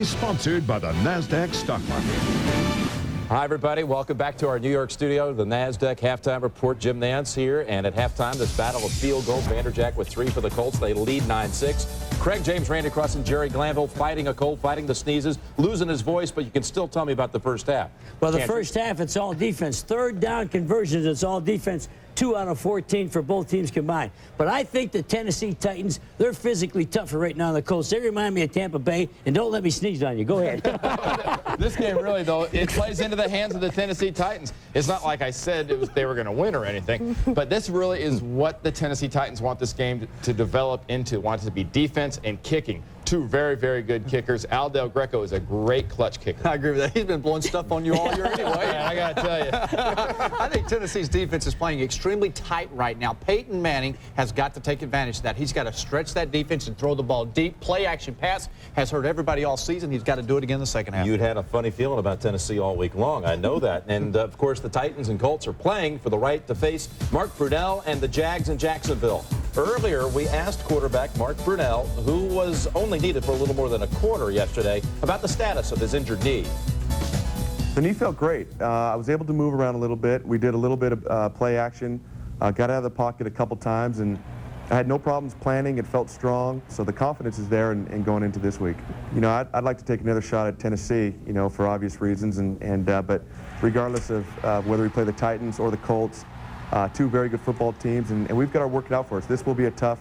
Sponsored by the NASDAQ stock market. Hi, everybody. Welcome back to our New York studio, the NASDAQ halftime report. Jim Nance here. And at halftime, this battle of field goal. Vanderjagt with 3 for the Colts. They lead 9-6. Craig James, Randy Cross, and Jerry Glanville fighting a cold, fighting the sneezes, losing his voice, but you can still tell me about the first half. Well, the first half, it's all defense. Third down conversions, it's all defense. 2 out of 14 for both teams combined. But I think the Tennessee Titans, they're physically tougher right now than the Colts. They remind me of Tampa Bay, and don't let me sneeze on you. Go ahead. This game really, though, it plays into the hands of the Tennessee Titans. It's not like I said they were going to win or anything, but this really is what the Tennessee Titans want this game to develop into. Want it to be defense and kicking. 2 very, very good kickers. Al Del Greco is a great clutch kicker. I agree with that. He's been blowing stuff on you all year anyway. Man, I got to tell you. I think Tennessee's defense is playing extremely tight right now. Peyton Manning has got to take advantage of that. He's got to stretch that defense and throw the ball deep. Play action pass has hurt everybody all season. He's got to do it again in the second half. You'd had a funny feeling about Tennessee all week long. I know that. And, of course, the Titans and Colts are playing for the right to face Mark Brunell and the Jags in Jacksonville. Earlier, we asked quarterback Mark Brunell, who was only needed for a little more than a quarter yesterday, about the status of his injured knee. The knee felt great. I was able to move around a little bit. We did a little bit of play action, got out of the pocket a couple times, and I had no problems planning. It felt strong, so the confidence is there in going into this week. You know, I'd like to take another shot at Tennessee, you know, for obvious reasons, but regardless of whether we play the Titans or the Colts, 2 very good football teams, and we've got our work out for us. This will be a tough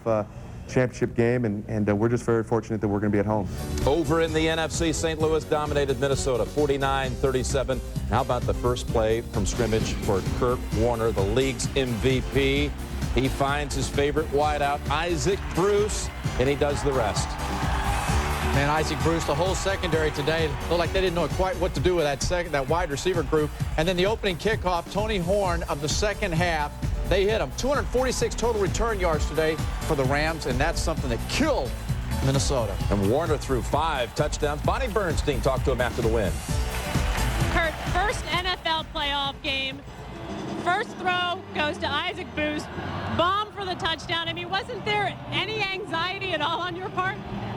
championship game, and we're just very fortunate that we're going to be at home. Over in the NFC, St. Louis dominated Minnesota 49-37. How about the first play from scrimmage for Kurt Warner, the league's MVP? He finds his favorite wideout, Isaac Bruce, and he does the rest. Man, Isaac Bruce, the whole secondary today looked like they didn't know quite what to do with that wide receiver group. And then the opening kickoff, Tony Horn of the second half, they hit him. 246 total return yards today for the Rams, and that's something that killed Minnesota. And Warner threw 5 touchdowns. Bonnie Bernstein talked to him after the win. Kurt, first NFL playoff game. First throw goes to Isaac Bruce. Bomb for the touchdown. I mean, wasn't there any anxiety at all on your part?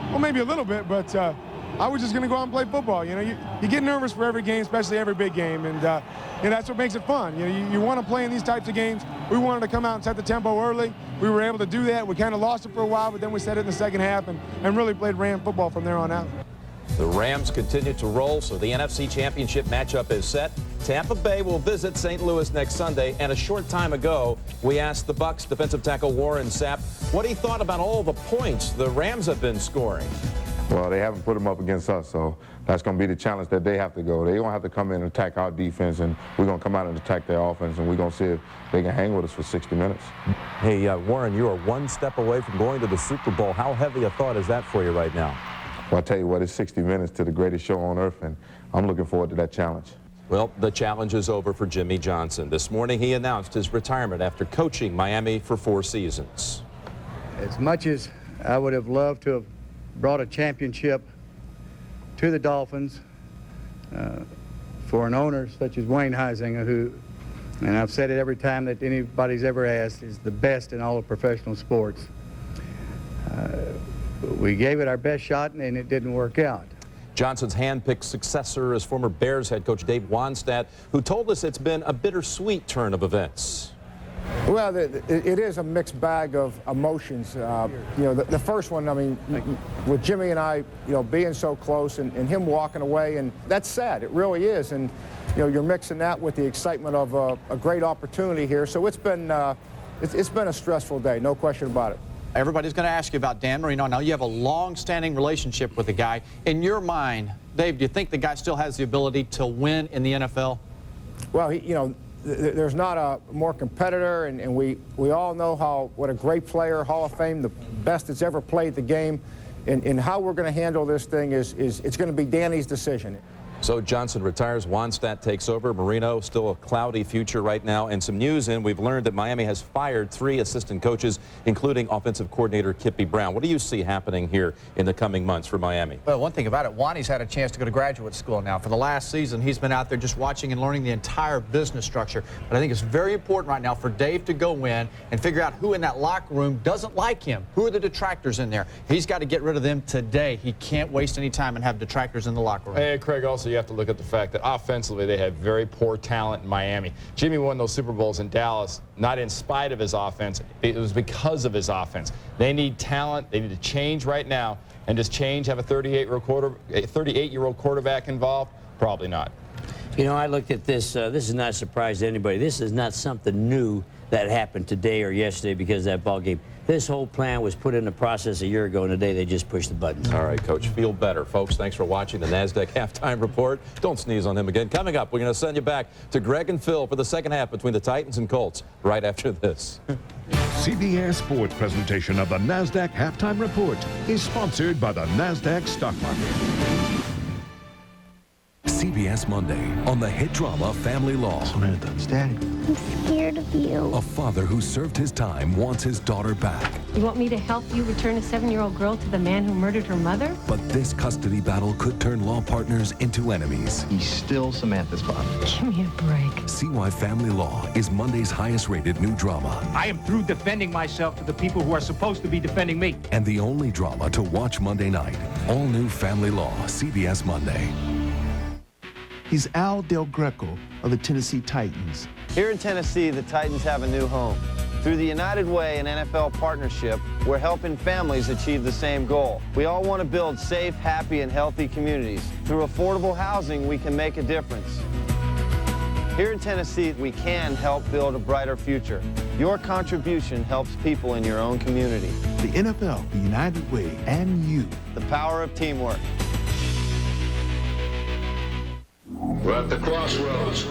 Well, maybe a little bit, but I was just going to go out and play football. You know, you get nervous for every game, especially every big game, and you know, that's what makes it fun. You know, you want to play in these types of games. We wanted to come out and set the tempo early. We were able to do that. We kind of lost it for a while, but then we set it in the second half and really played Ram football from there on out. The Rams continue to roll, so the NFC Championship matchup is set. Tampa Bay will visit St. Louis next Sunday, and a short time ago, we asked the Bucs defensive tackle Warren Sapp what he thought about all the points the Rams have been scoring. Well, they haven't put them up against us, so that's going to be the challenge that they have to go. They're going to have to come in and attack our defense, and we're going to come out and attack their offense, and we're going to see if they can hang with us for 60 minutes. Hey, Warren, you are 1 step away from going to the Super Bowl. How heavy a thought is that for you right now? Well, I tell you what, it's 60 minutes to the greatest show on earth, and I'm looking forward to that challenge. Well, the challenge is over for Jimmy Johnson. This morning, he announced his retirement after coaching Miami for 4 seasons. As much as I would have loved to have brought a championship to the Dolphins for an owner such as Wayne Huizenga, who, and I've said it every time that anybody's ever asked, is the best in all of professional sports. We gave it our best shot, and it didn't work out. Johnson's hand-picked successor is former Bears head coach Dave Wannstedt, who told us it's been a bittersweet turn of events. Well, it is a mixed bag of emotions. You know, the first one, I mean, with Jimmy and I, you know, being so close and him walking away, and that's sad. It really is. And, you know, you're mixing that with the excitement of a great opportunity here. So it's been a stressful day, no question about it. Everybody's going to ask you about Dan Marino. Now, you have a long-standing relationship with the guy. In your mind, Dave, do you think the guy still has the ability to win in the NFL? Well, you know, there's not a more competitor, and we all know what a great player, Hall of Fame, the best that's ever played the game. And how we're going to handle this thing is it's going to be Danny's decision. So Johnson retires, Onside takes over. Marino, still a cloudy future right now. And some news in, we've learned that Miami has fired 3 assistant coaches, including offensive coordinator Kippy Brown. What do you see happening here in the coming months for Miami? Well, one thing about it, Wani's had a chance to go to graduate school now. For the last season, he's been out there just watching and learning the entire business structure. But I think it's very important right now for Dave to go in and figure out who in that locker room doesn't like him. Who are the detractors in there? He's got to get rid of them today. He can't waste any time and have detractors in the locker room. Hey, Craig, also you have to look at the fact that offensively they have very poor talent in Miami. Jimmy won those Super Bowls in Dallas, not in spite of his offense. It was because of his offense. They need talent. They need to change right now. And does change have a 38-year-old quarterback involved? Probably not. You know, I looked at this. This is not a surprise to anybody. This is not something new that happened today or yesterday because of that ball game. This whole plan was put into process a year ago, and today they just pushed the buttons. All right, Coach, feel better. Folks, thanks for watching the NASDAQ Halftime Report. Don't sneeze on him again. Coming up, we're going to send you back to Greg and Phil for the second half between the Titans and Colts right after this. CBS Sports presentation of the NASDAQ Halftime Report is sponsored by the NASDAQ Stock Market. CBS Monday on the hit drama Family Law. Daddy. I'm scared of you. A father who served his time wants his daughter back. You want me to help you return a 7-year-old girl to the man who murdered her mother? But this custody battle could turn law partners into enemies. He's still Samantha's father. Give me a break. See why Family Law is Monday's highest rated new drama. I am through defending myself to the people who are supposed to be defending me. And the only drama to watch Monday night. All new Family Law, CBS Monday. He's Al Del Greco of the Tennessee Titans. Here in Tennessee, the Titans have a new home. Through the United Way and NFL partnership, we're helping families achieve the same goal. We all want to build safe, happy, and healthy communities. Through affordable housing, we can make a difference. Here in Tennessee, we can help build a brighter future. Your contribution helps people in your own community. The NFL, the United Way, and you. The power of teamwork. We're at the crossroads.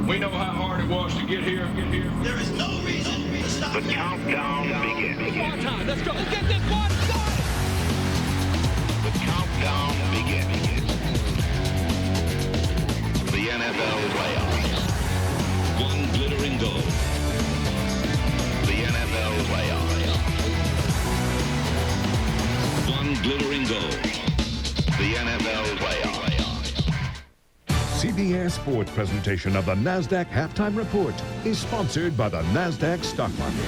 We know how hard it was to get here. There is no reason to stop. The countdown begins. One time, let's go. Let's get this one started. The countdown begins. The NFL playoffs. One glittering goal. The NFL playoffs. One glittering goal. The NFL playoffs. CBS Sports presentation of the NASDAQ Halftime Report is sponsored by the NASDAQ Stock Market.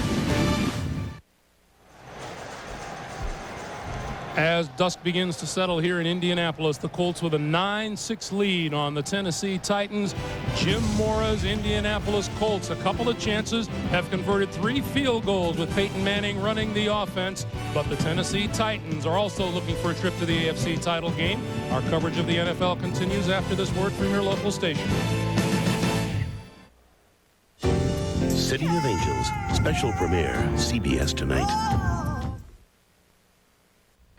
As dusk begins to settle here in Indianapolis, the Colts with a 9-6 lead on the Tennessee Titans. Jim Mora's Indianapolis Colts, a couple of chances, have converted 3 field goals with Peyton Manning running the offense. But the Tennessee Titans are also looking for a trip to the AFC title game. Our coverage of the NFL continues after this word from your local station. City of Angels, special premiere, CBS tonight.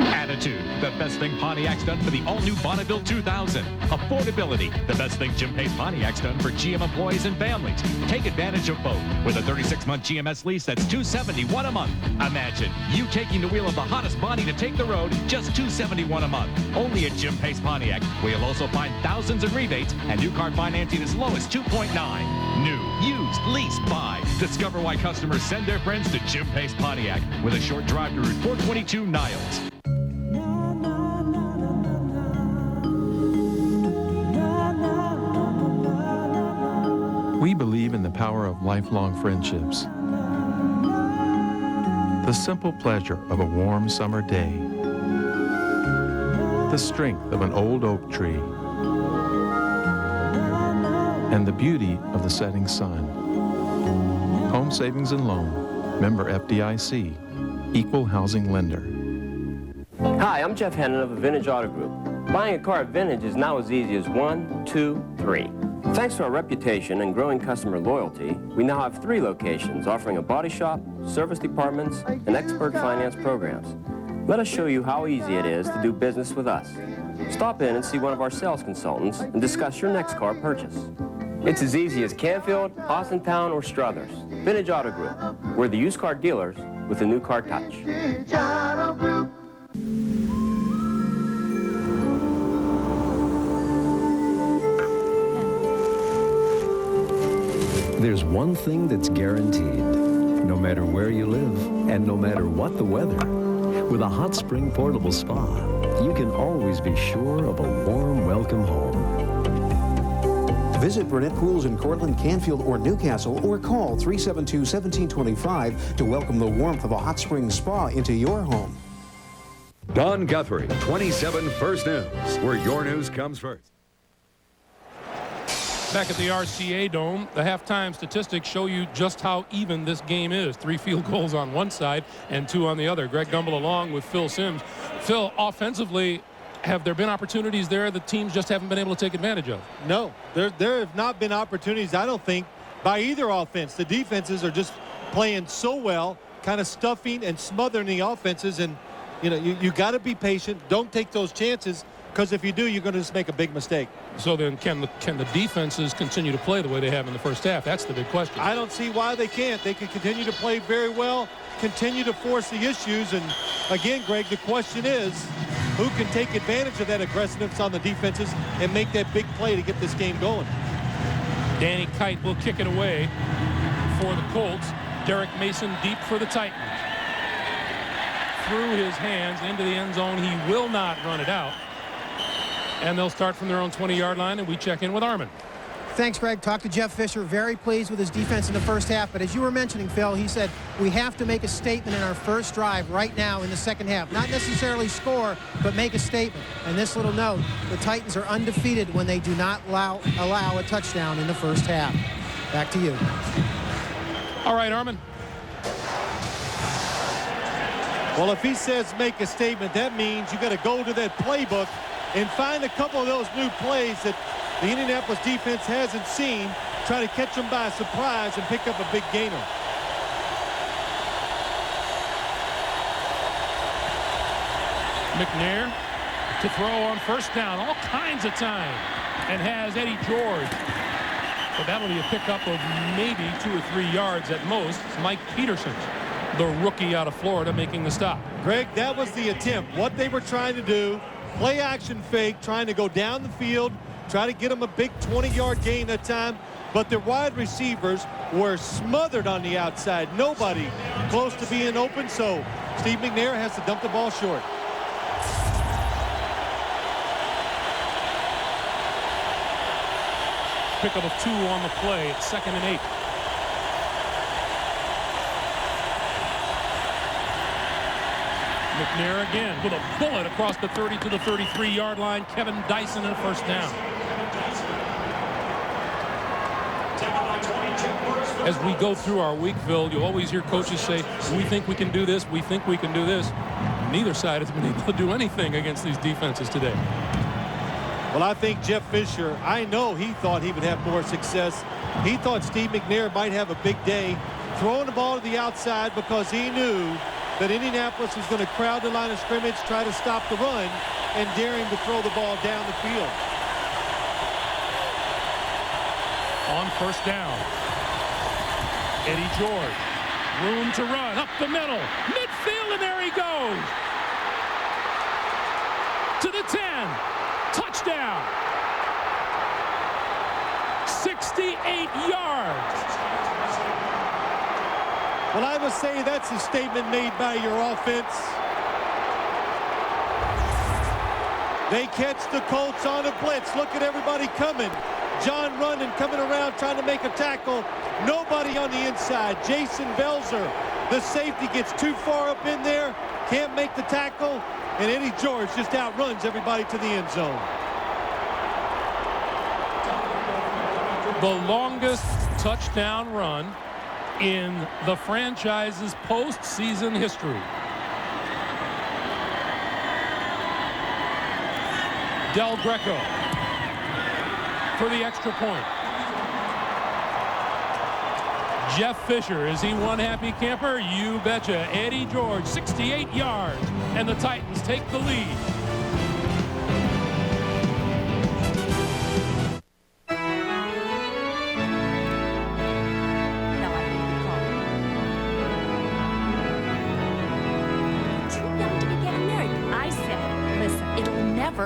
Attitude, the best thing Pontiac's done for the all-new Bonneville 2000. Affordability, the best thing Jim Pace Pontiac's done for GM employees and families. Take advantage of both with a 36-month GMS lease that's $271 a month. Imagine you taking the wheel of the hottest body to take the road, just $271 a month. Only at Jim Pace Pontiac, where you'll also find thousands of rebates and new car financing as low as 2.9. New, used, lease, buy. Discover why customers send their friends to Jim Pace Pontiac with a short drive to Route 422 Niles. We believe in the power of lifelong friendships. The simple pleasure of a warm summer day. The strength of an old oak tree. And the beauty of the setting sun. Home Savings and Loan, member FDIC, equal housing lender. Hi, I'm Jeff Hennon of the Vintage Auto Group. Buying a car at Vintage is now as easy as 1, 2, 3. Thanks to our reputation and growing customer loyalty, we now have 3 locations offering a body shop, service departments, and expert finance programs. Let us show you how easy it is to do business with us. Stop in and see one of our sales consultants and discuss your next car purchase. It's as easy as Canfield, Austintown, or Struthers. Vintage Auto Group. We're the used car dealers with the new car touch. Vintage Auto Group. There's one thing that's guaranteed. No matter where you live and no matter what the weather, with a hot spring portable spa, you can always be sure of a warm welcome home. Visit Burnett Pools in Cortland, Canfield, or Newcastle, or call 372-1725 to welcome the warmth of a hot spring spa into your home. Don Guthrie, 27 First News, where your news comes first. Back at the RCA Dome, the halftime statistics show you just how even this game is. 3 field goals on one side and 2 on the other. Greg Gumbel along with Phil Simms. Phil, offensively, have there been opportunities there that teams just haven't been able to take advantage of? No, there have not been opportunities, I don't think, by either offense. The defenses are just playing so well, kind of stuffing and smothering the offenses. And, you know, you got to be patient. Don't take those chances, because if you do, you're going to just make a big mistake. So then can the defenses continue to play the way they have in the first half? That's the big question. I don't see why they can't. They can continue to play very well, continue to force the issues. And again, Greg, the question is, who can take advantage of that aggressiveness on the defenses and make that big play to get this game going? Danny Kite will kick it away for the Colts. Derek Mason deep for the Titans. Through his hands into the end zone. He will not run it out. And they'll start from their own 20-yard line, and we check in with Armin. Thanks, Greg. Talked to Jeff Fisher. Very pleased with his defense in the first half. But as you were mentioning, Phil, he said we have to make a statement in our first drive right now in the second half. Not necessarily score, but make a statement. And this little note, the Titans are undefeated when they do not allow a touchdown in the first half. Back to you. All right, Armin. Well, if he says make a statement, that means you got to go to that playbook and find a couple of those new plays that the Indianapolis defense hasn't seen, try to catch them by surprise and pick up a big gainer. McNair to throw on first down, all kinds of time, and has Eddie George. But that'll be a pickup of maybe 2 or 3 yards at most. It's Mike Peterson, the rookie out of Florida, making the stop. Greg, that was the attempt. What they were trying to do, play action fake, trying to go down the field, try to get them a big 20-yard gain that time, but the wide receivers were smothered on the outside. Nobody close to being open, so Steve McNair has to dump the ball short. Pickup of 2 on the play. It's 2nd and 8. McNair again with a bullet across the 30 to the 33-yard line. Kevin Dyson in a first down. As we go through our week, Phil, you always hear coaches say, we think we can do this, we think we can do this. Neither side has been able to do anything against these defenses today. Well, I think Jeff Fisher, I know he thought he would have more success. He thought Steve McNair might have a big day throwing the ball to the outside because he knew that Indianapolis was going to crowd the line of scrimmage, try to stop the run, and dare him to throw the ball down the field. On first down, Eddie George, room to run, up the middle, midfield, and there he goes. To the 10, touchdown. 68 yards. Well, I would say that's a statement made by your offense. They catch the Colts on a blitz. Look at everybody coming. John running, coming around, trying to make a tackle. Nobody on the inside. Jason Belzer, the safety, gets too far up in there, can't make the tackle, and Eddie George just outruns everybody to the end zone. The longest touchdown run in the franchise's postseason history. Del Greco for the extra point. Jeff Fisher, is he one happy camper? You betcha. Eddie George, 68 yards, and the Titans take the lead.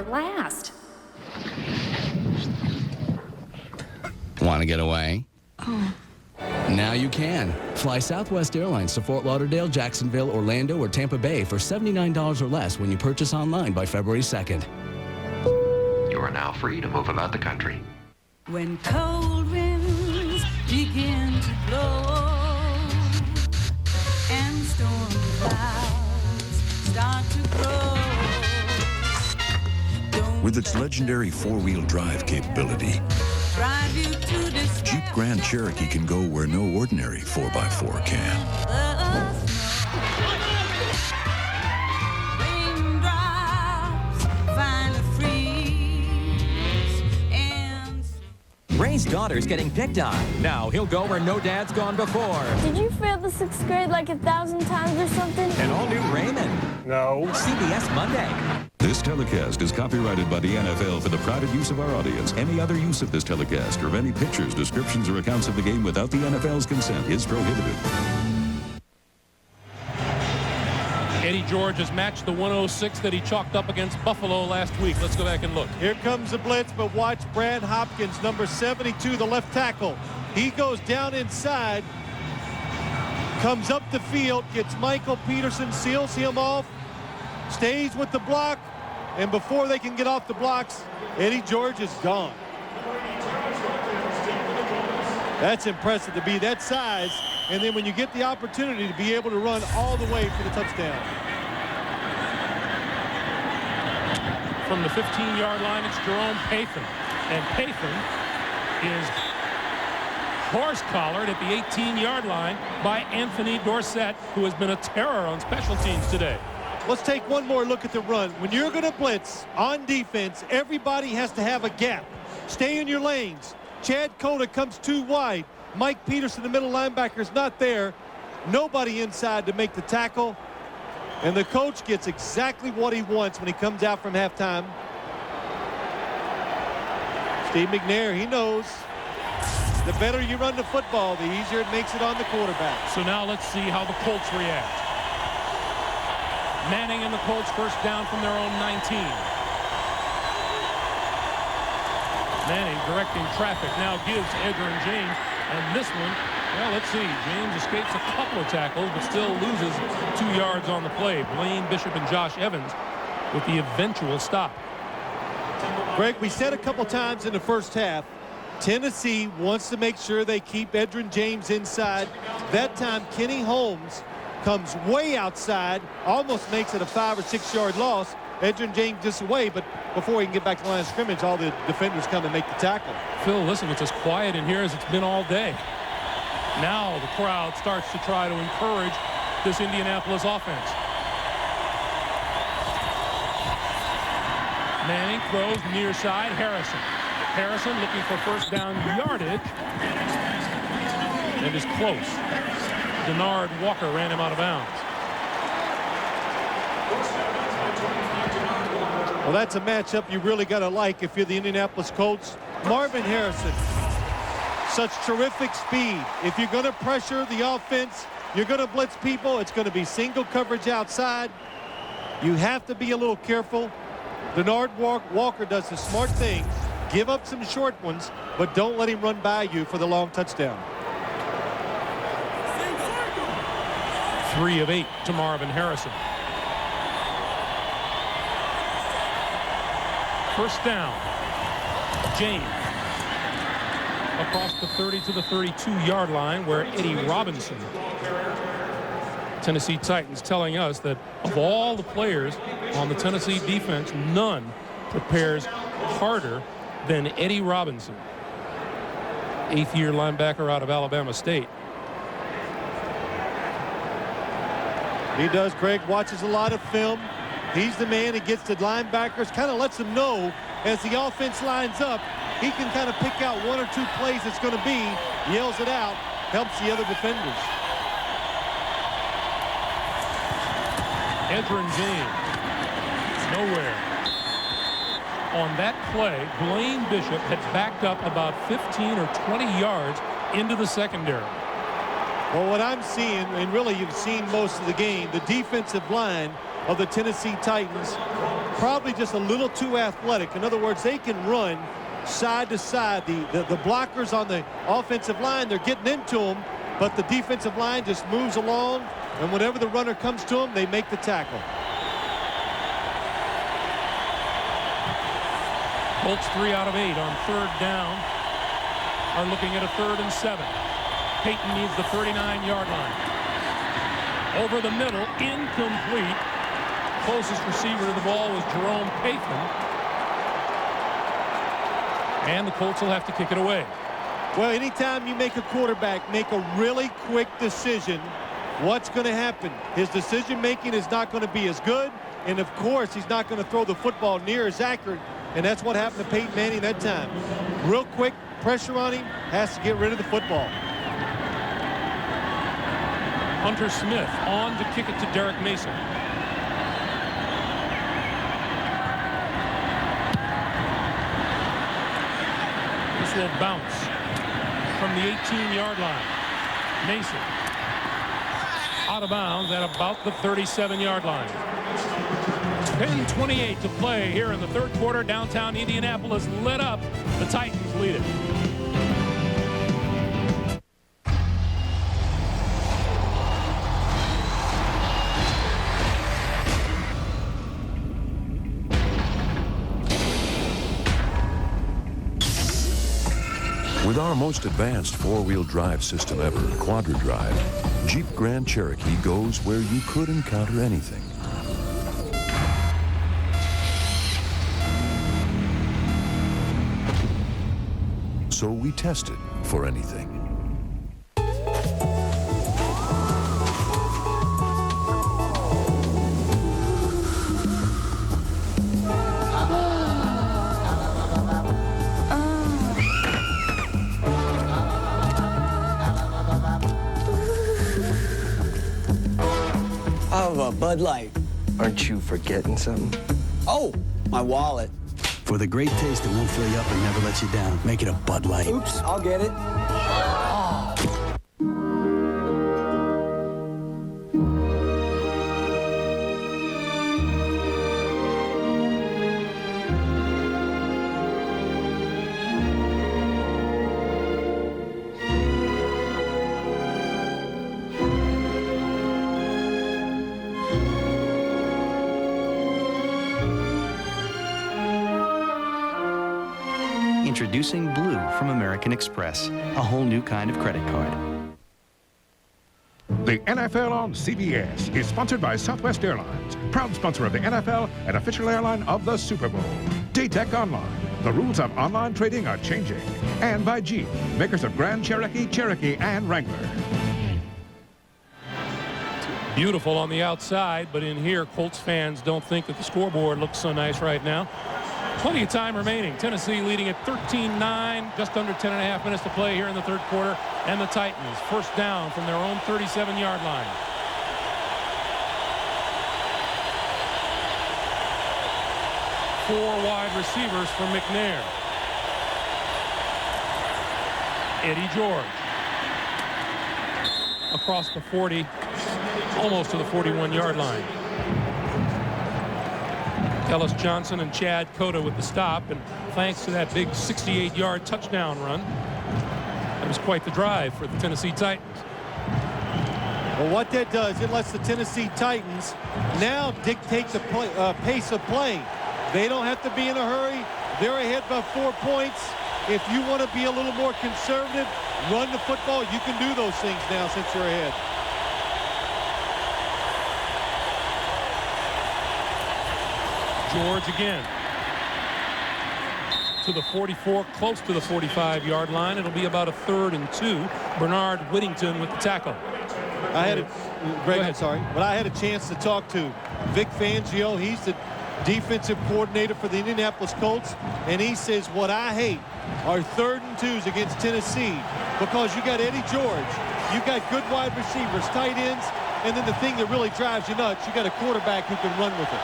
Last. Want to get away? Oh, Now you can. Fly Southwest Airlines to Fort Lauderdale, Jacksonville, Orlando, or Tampa Bay for $79 or less when you purchase online by February 2nd. You are now free to move about the country. When cold winds begin to blow and storm clouds start to grow. With its legendary four-wheel drive capability, Jeep Grand Cherokee can go where no ordinary 4x4 can. Ray's daughter's getting picked on. Now he'll go where no dad's gone before. Did you fail the 6th grade like 1,000 times or something? An all-new Raymond. No. CBS Monday. This telecast is copyrighted by the NFL for the private use of our audience. Any other use of this telecast or of any pictures, descriptions, or accounts of the game without the NFL's consent is prohibited. Eddie George has matched the 106 that he chalked up against Buffalo last week. Let's go back and look. Here comes the blitz, but watch Brad Hopkins, number 72, the left tackle. He goes down inside, comes up the field, gets Michael Peterson, seals him off, stays with the block, and before they can get off the blocks, Eddie George is gone. That's impressive to be that size, and then when you get the opportunity to be able to run all the way for the touchdown. From the 15-yard line, it's Jerome Pathan. And Pathan is horse-collared at the 18-yard line by Anthony Dorsett, who has been a terror on special teams today. Let's take one more look at the run. When you're going to blitz on defense, everybody has to have a gap. Stay in your lanes. Chad Cota comes too wide. Mike Peterson, the middle linebacker, is not there. Nobody inside to make the tackle. And the coach gets exactly what he wants when he comes out from halftime. Steve McNair, he knows the better you run the football, the easier it makes it on the quarterback. So now let's see how the Colts react. Manning and the Colts first down from their own 19. Manning directing traffic now gives Edgerrin James, and this one, well, let's see. James escapes a couple of tackles, but still loses 2 yards on the play. Blaine Bishop and Josh Evans with the eventual stop. Greg, we said a couple times in the first half, Tennessee wants to make sure they keep Edgerrin James inside. That time, Kenny Holmes comes way outside, almost makes it a 5 or 6 yard loss. Edgerrin James just away, but before he can get back to the line of scrimmage, all the defenders come and make the tackle. Phil, listen, it's as quiet in here as it's been all day. Now the crowd starts to try to encourage this Indianapolis offense. Manning throws near side. Harrison looking for first down yardage and is close. Denard Walker ran him out of bounds. Well, that's a matchup you really got to like if you're the Indianapolis Colts. Marvin Harrison, such terrific speed. If you're going to pressure the offense, you're going to blitz people, it's going to be single coverage outside. You have to be a little careful. Denard Walker does the smart thing. Give up some short ones, but don't let him run by you for the long touchdown. 3 of 8 to Marvin Harrison. First down. James across the 30 to the 32-yard line where Eddie Robinson. Tennessee Titans telling us that of all the players on the Tennessee defense, none prepares harder than Eddie Robinson, 8th-year linebacker out of Alabama State. He does. Greg watches a lot of film. He's the man that gets the linebackers, kind of lets them know as the offense lines up, he can kind of pick out 1 or 2 plays it's going to be, yells it out, helps the other defenders. Edgerrin James, nowhere. On that play, Blaine Bishop had backed up about 15 or 20 yards into the secondary. Well, what I'm seeing, and really you've seen most of the game, the defensive line of the Tennessee Titans probably just a little too athletic. In other words, they can run side to side. The blockers on the offensive line, they're getting into them, but the defensive line just moves along, and whenever the runner comes to them, they make the tackle. Colts 3 out of 8 on 3rd down. Are looking at a 3rd and 7. Peyton needs the 39-yard line. Over the middle, incomplete. Closest receiver to the ball was Jerome Payton. And the Colts will have to kick it away. Well, anytime you make a quarterback make a really quick decision, what's going to happen? His decision-making is not going to be as good, and of course, he's not going to throw the football near as accurate, and that's what happened to Peyton Manning that time. Real quick, pressure on him, has to get rid of the football. Hunter Smith on to kick it to Derek Mason. This will bounce from the 18-yard line. Mason out of bounds at about the 37-yard line. 10:28 to play here in the 3rd quarter. Downtown Indianapolis lit up. The Titans lead it. With our most advanced 4-wheel drive system ever, QuadraDrive, Jeep Grand Cherokee goes where you could encounter anything. So we tested for anything. Bud Light. Aren't you forgetting something? Oh, my wallet. For the great taste that won't fill you up and never lets you down, make it a Bud Light. Oops, I'll get it. Introducing Blue from American Express, a whole new kind of credit card. The NFL on CBS is sponsored by Southwest Airlines, proud sponsor of the NFL and official airline of the Super Bowl. Daytech Online, the rules of online trading are changing. And by Jeep, makers of Grand Cherokee, Cherokee, and Wrangler. Beautiful on the outside, but in here, Colts fans don't think that the scoreboard looks so nice right now. Plenty of time remaining. Tennessee leading at 13-9, just under 10.5 minutes to play here in the 3rd quarter. And the Titans, 1st down from their own 37-yard line. Four wide receivers for McNair. Eddie George. Across the 40, almost to the 41-yard line. Ellis Johnson and Chad Cota with the stop, and thanks to that big 68-yard touchdown run, it was quite the drive for the Tennessee Titans. Well, what that does, it lets the Tennessee Titans now dictate the pace of play. They don't have to be in a hurry. They're ahead by 4 points. If you want to be a little more conservative, run the football. You can do those things now since you're ahead. George again to the 44, close to the 45-yard line. It'll be about a 3rd and 2. Bernard Whittington with the tackle. I had a chance to talk to Vic Fangio. He's the defensive coordinator for the Indianapolis Colts, and he says what I hate are 3rd and 2s against Tennessee, because you got Eddie George, you got good wide receivers, tight ends, and then the thing that really drives you nuts, you got a quarterback who can run with it.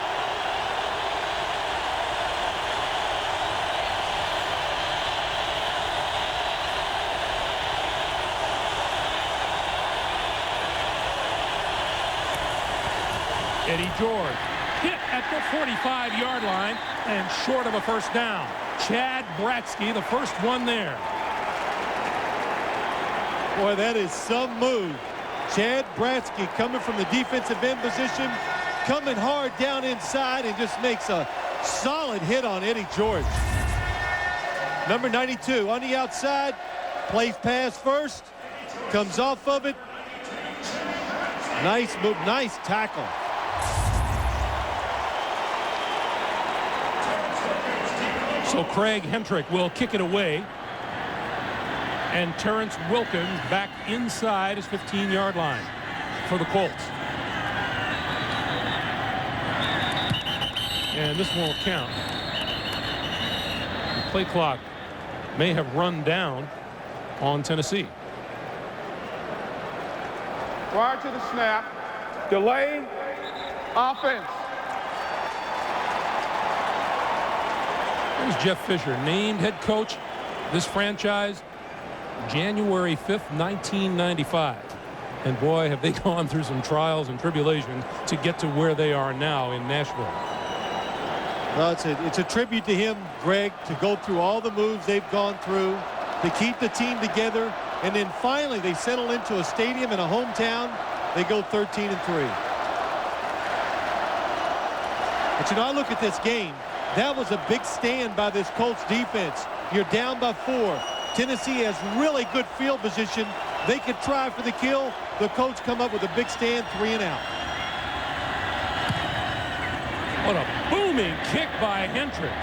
Eddie George hit at the 45-yard line and short of a 1st down. Chad Bratsky, the first one there. Boy, that is some move. Chad Bratsky coming from the defensive end position, coming hard down inside and just makes a solid hit on Eddie George. Number 92 on the outside, plays pass first, comes off of it. Nice move, nice tackle. So Craig Hentrick will kick it away. And Terrence Wilkins back inside his 15-yard line for the Colts. And this won't count. The play clock may have run down on Tennessee. Prior to the snap, delay, offense. There's Jeff Fisher, named head coach this franchise January 5th, 1995. And boy, have they gone through some trials and tribulations to get to where they are now in Nashville. Well, it's a tribute to him, Greg, to go through all the moves they've gone through, to keep the team together, and then finally they settle into a stadium in a hometown. They go 13-3. But you know, I look at this game. That was a big stand by this Colts defense. You're down by 4. Tennessee has really good field position. They could try for the kill. The Colts come up with a big stand, 3 and out. What a booming kick by Hentrick.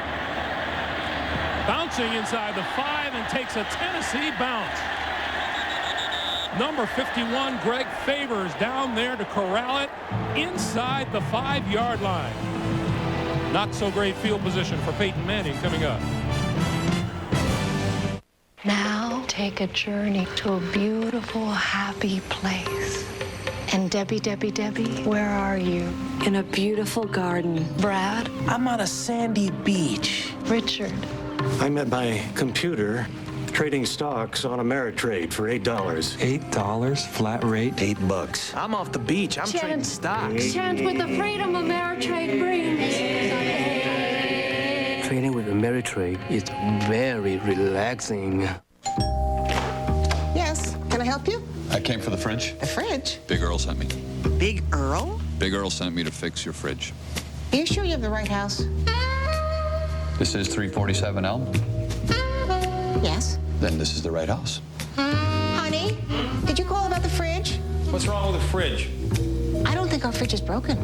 Bouncing inside the 5 and takes a Tennessee bounce. Number 51, Greg Favors, down there to corral it inside the 5-yard line. Not so great field position for Peyton Manning coming up. Now take a journey to a beautiful, happy place. And Debbie, Debbie, Debbie, where are you? In a beautiful garden. Brad? I'm on a sandy beach. Richard? I'm at my computer trading stocks on Ameritrade for $8. $8 flat rate? $8. I'm off the beach. I'm trading stocks. Chant with the freedom Ameritrade brings. Trading with Ameritrade is very relaxing. Yes, can I help you? I came for the fridge. The fridge? Big Earl sent me. Big Earl? Big Earl sent me to fix your fridge. Are you sure you have the right house? This is 347 Elm? Yes. Then this is the right house. Honey, did you call about the fridge? What's wrong with the fridge? I don't think our fridge is broken.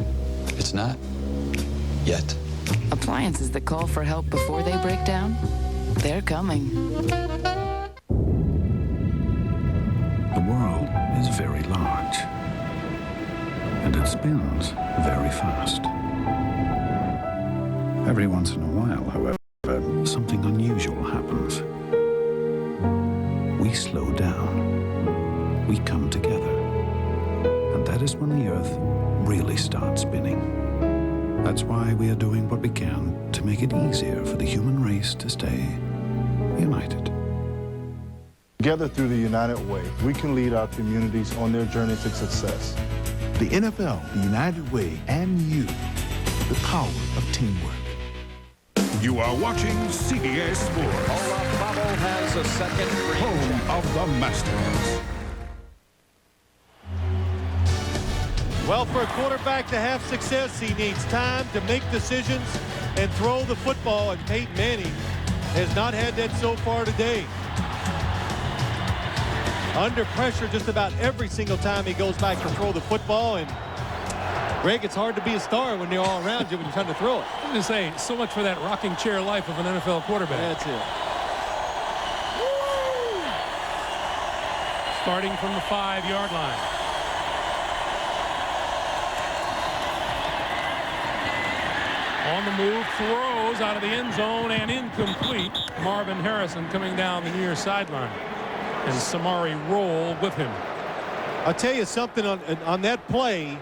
It's not. Yet. Appliances that call for help before they break down? They're coming. The world is very large, and it spins very fast. Every once in a while, however, something unusual happens. We slow down. We come together. And that is when the Earth really starts spinning. That's why we are doing what we can to make it easier for the human race to stay united. Together through the United Way, we can lead our communities on their journey to success. The NFL, the United Way, and you, the power of teamwork. You are watching CBS Sports. Olaf Bubble has a second home of the Masters. Well, for a quarterback to have success, he needs time to make decisions and throw the football, and Peyton Manning has not had that so far today. Under pressure just about every single time he goes back to throw the football, and Greg, it's hard to be a star when they're all around you when you're trying to throw it. I'm going to say, so much for that rocking chair life of an NFL quarterback. That's it. Starting from the 5-yard line. On the move, throws out of the end zone and incomplete. Marvin Harrison coming down the near sideline. And Samari Roll with him. I'll tell you something on that play.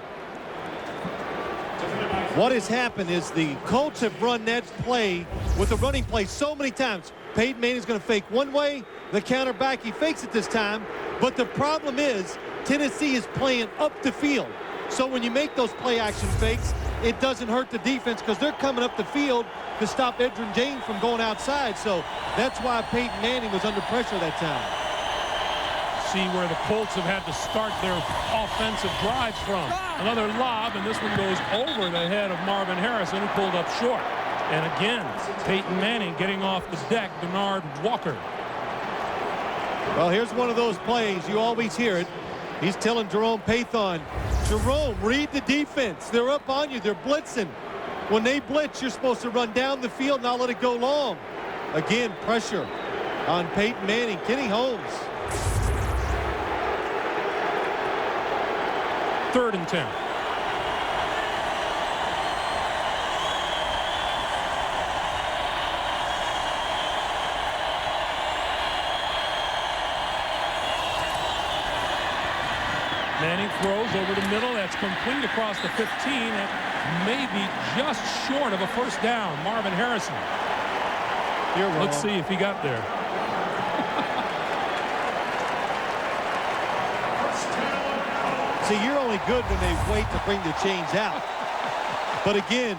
What has happened is the Colts have run that play with the running play so many times. Peyton Manning's going to fake one way, the counter back, he fakes it this time. But the problem is Tennessee is playing up the field. So when you make those play action fakes, it doesn't hurt the defense because they're coming up the field to stop Edgerrin James from going outside. So that's why Peyton Manning was under pressure that time. see where the Colts have had to start their offensive drives from. Another lob, and this one goes over the head of Marvin Harrison, who pulled up short. And again, Peyton Manning getting off the deck, Bernard Walker. Well, here's one of those plays. You always hear it. He's telling Jerome Pathon, Jerome, read the defense. They're up on you. They're blitzing. When they blitz, you're supposed to run down the field, not let it go long. Again, pressure on Peyton Manning. Kenny Holmes. 3rd and 10. Manning throws over the middle. That's complete across the 15. It may be just short of a first down. Marvin Harrison. Let's see if he got there. See, you're only good when they wait to bring the chains out. But again,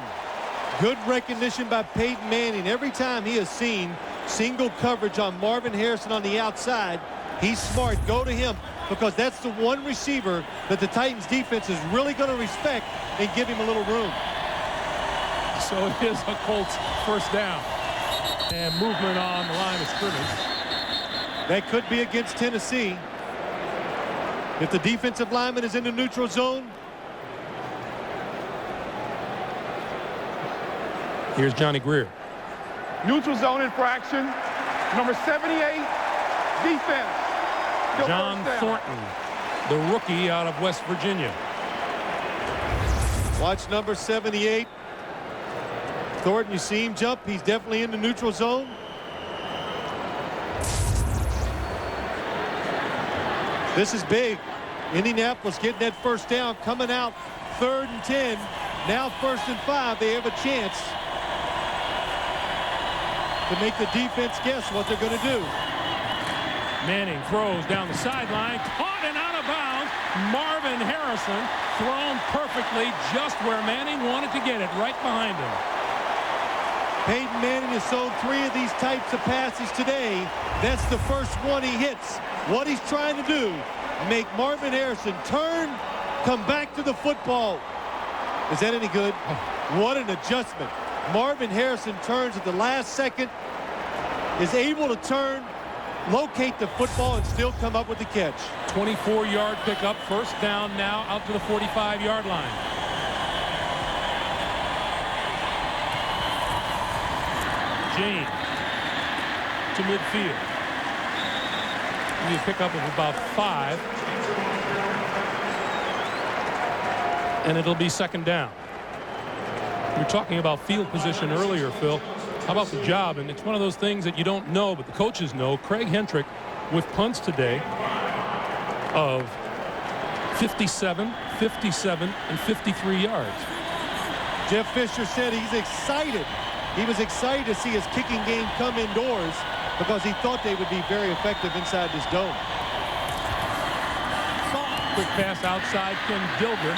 good recognition by Peyton Manning. Every time he has seen single coverage on Marvin Harrison on the outside, he's smart. Go to him, because that's the one receiver that the Titans defense is really going to respect and give him a little room. So it is a Colts first down. And movement on the line of scrimmage. That could be against Tennessee. If the defensive lineman is in the neutral zone. Here's Johnny Greer. Neutral zone infraction. Number 78, defense. Still John Thornton, the rookie out of West Virginia. Watch number 78. Thornton, you see him jump. He's definitely in the neutral zone. This is big. Indianapolis getting that first down, coming out 3rd and 10. Now 1st and 5. They have a chance to make the defense guess what they're going to do. Manning throws down the sideline, caught and out of bounds. Marvin Harrison thrown perfectly just where Manning wanted to get it, right behind him. Peyton Manning has thrown 3 of these types of passes today. That's the first one he hits. What he's trying to do, make Marvin Harrison turn, come back to the football. Is that any good? What an adjustment. Marvin Harrison turns at the last second, is able to turn, locate the football, and still come up with the catch. 24-yard pickup, first down now out to the 45-yard line. James to midfield. A pickup of about 5. And it'll be 2nd down. We were talking about field position earlier, Phil. How about the job? And it's one of those things that you don't know, but the coaches know. Craig Hentrick with punts today of 57, 57, and 53 yards. Jeff Fisher said he's excited. He was excited to see his kicking game come indoors because he thought they would be very effective inside this dome. Quick pass outside, Ken Dilger.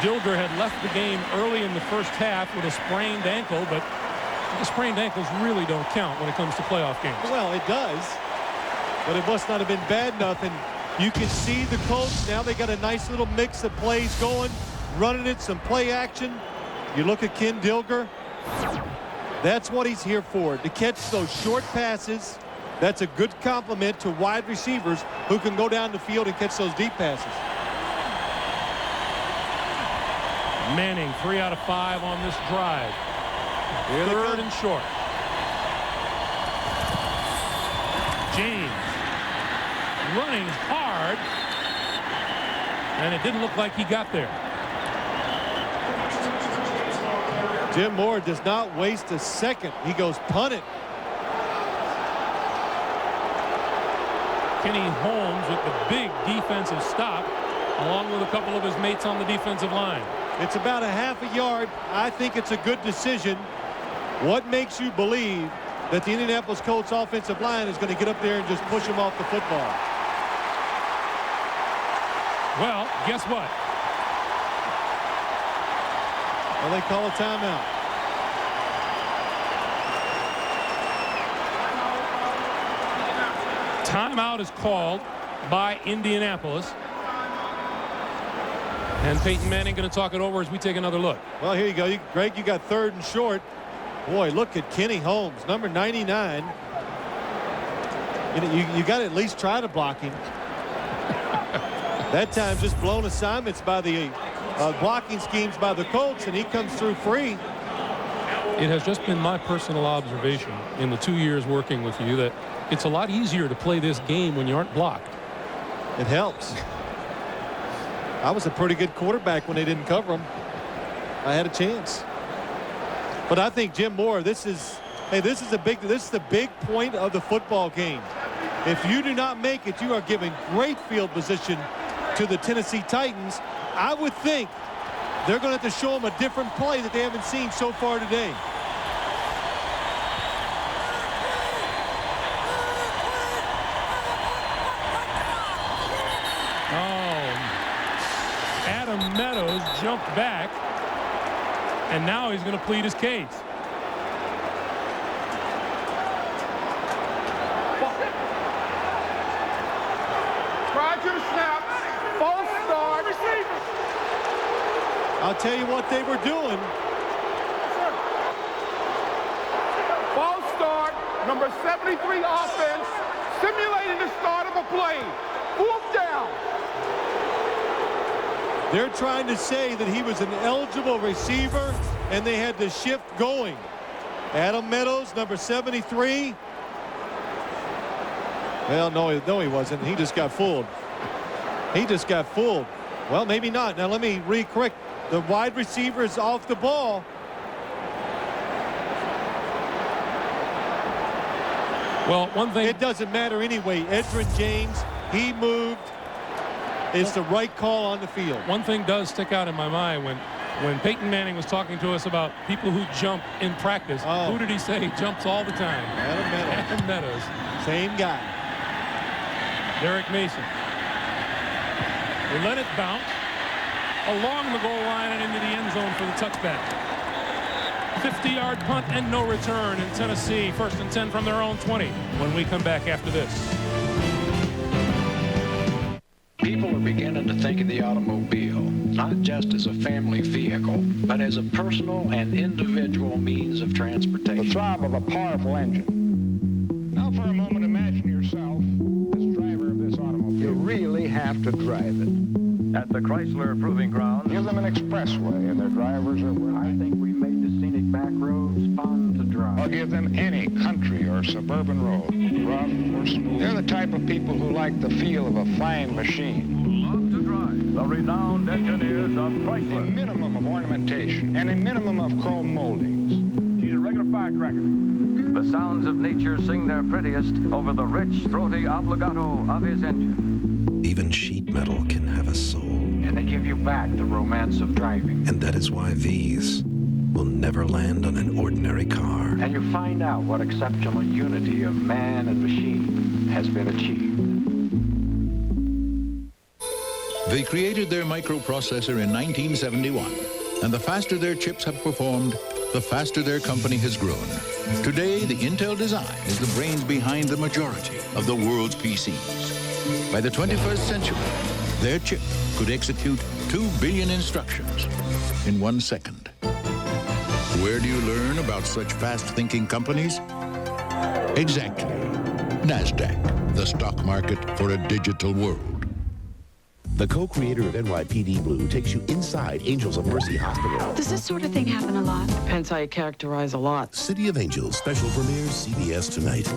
Dilger had left the game early in the first half with a sprained ankle, but the sprained ankles really don't count when it comes to playoff games. Well, it does, but it must not have been bad enough. And you can see the Colts, now they got a nice little mix of plays going, running it, some play action. You look at Ken Dilger. That's what he's here for, to catch those short passes. That's a good compliment to wide receivers who can go down the field and catch those deep passes. Manning, 3 out of 5 on this drive. 3rd and short. James running hard, and it didn't look like he got there. Jim Mora does not waste a second. He goes punt it. Kenny Holmes with the big defensive stop, along with a couple of his mates on the defensive line. It's about a half a yard. I think it's a good decision. What makes you believe that the Indianapolis Colts offensive line is going to get up there and just push him off the football? Well, guess what? Well, they call a timeout. Timeout is called by Indianapolis. And Peyton Manning going to talk it over as we take another look. Well, here you go. Greg, you got 3rd and short. Boy, look at Kenny Holmes, number 99. You got to at least try to block him. That time just blown assignments by the blocking schemes by the Colts, and he comes through free. It has just been my personal observation in the 2 years working with you that it's a lot easier to play this game when you aren't blocked. It helps. I was a pretty good quarterback when they didn't cover him. I had a chance. But I think Jim Mora, this is the big point of the football game. If you do not make it, you are giving great field position to the Tennessee Titans. I would think they're going to have to show them a different play that they haven't seen so far today. Adam Meadows jumped back, and now he's going to plead his case. Roger snap. False start. I'll tell you what they were doing. False start. Number 73 offense simulating the start of a play. 4th down. They're trying to say that he was an eligible receiver and they had the shift going. Adam Meadows, number 73. Well, no, he wasn't. He just got fooled. He just got fooled. Well, maybe not. Now, let me recorrect. The wide receiver is off the ball. Well, one thing. It doesn't matter anyway. Edgerrin James, he moved. It's the right call on the field. One thing does stick out in my mind when Peyton Manning was talking to us about people who jump in practice. Who did he say jumps all the time? Adam Meadows. Same guy. Derek Mason. They let it bounce along the goal line and into the end zone for the touchback. 50-yard punt and no return in Tennessee. 1st and 10 from their own 20 when we come back after this. People are beginning to think of the automobile not just as a family vehicle, but as a personal and individual means of transportation. The throb of a powerful engine. Now for a moment, imagine yourself as driver of this automobile. You really have to drive it. At the Chrysler Proving Ground, Give them an expressway and their drivers are willing. I think we made the scenic back roads fun to drive. I'll give them any country or suburban road, rough or smooth. They're the type of people who like the feel of a flying machine. Love to drive. The renowned engineers of Chrysler. A minimum of ornamentation and a minimum of chrome moldings. She's a regular firecracker. The sounds of nature sing their prettiest over the rich, throaty obligato of his engine. Even sheet metal can have a soul. And they give you back the romance of driving. And that is why these will never land on an ordinary car. And you find out what exceptional unity of man and machine has been achieved. They created their microprocessor in 1971, and the faster their chips have performed, the faster their company has grown. Today, the Intel design is the brains behind the majority of the world's PCs. By the 21st century, their chip could execute 2 billion instructions in 1 second. Where do you learn about such fast-thinking companies? Exactly. NASDAQ, the stock market for a digital world. The co-creator of NYPD Blue takes you inside Angels of Mercy Hospital. Does this sort of thing happen a lot? Depends how you characterize a lot. City of Angels special premieres CBS tonight.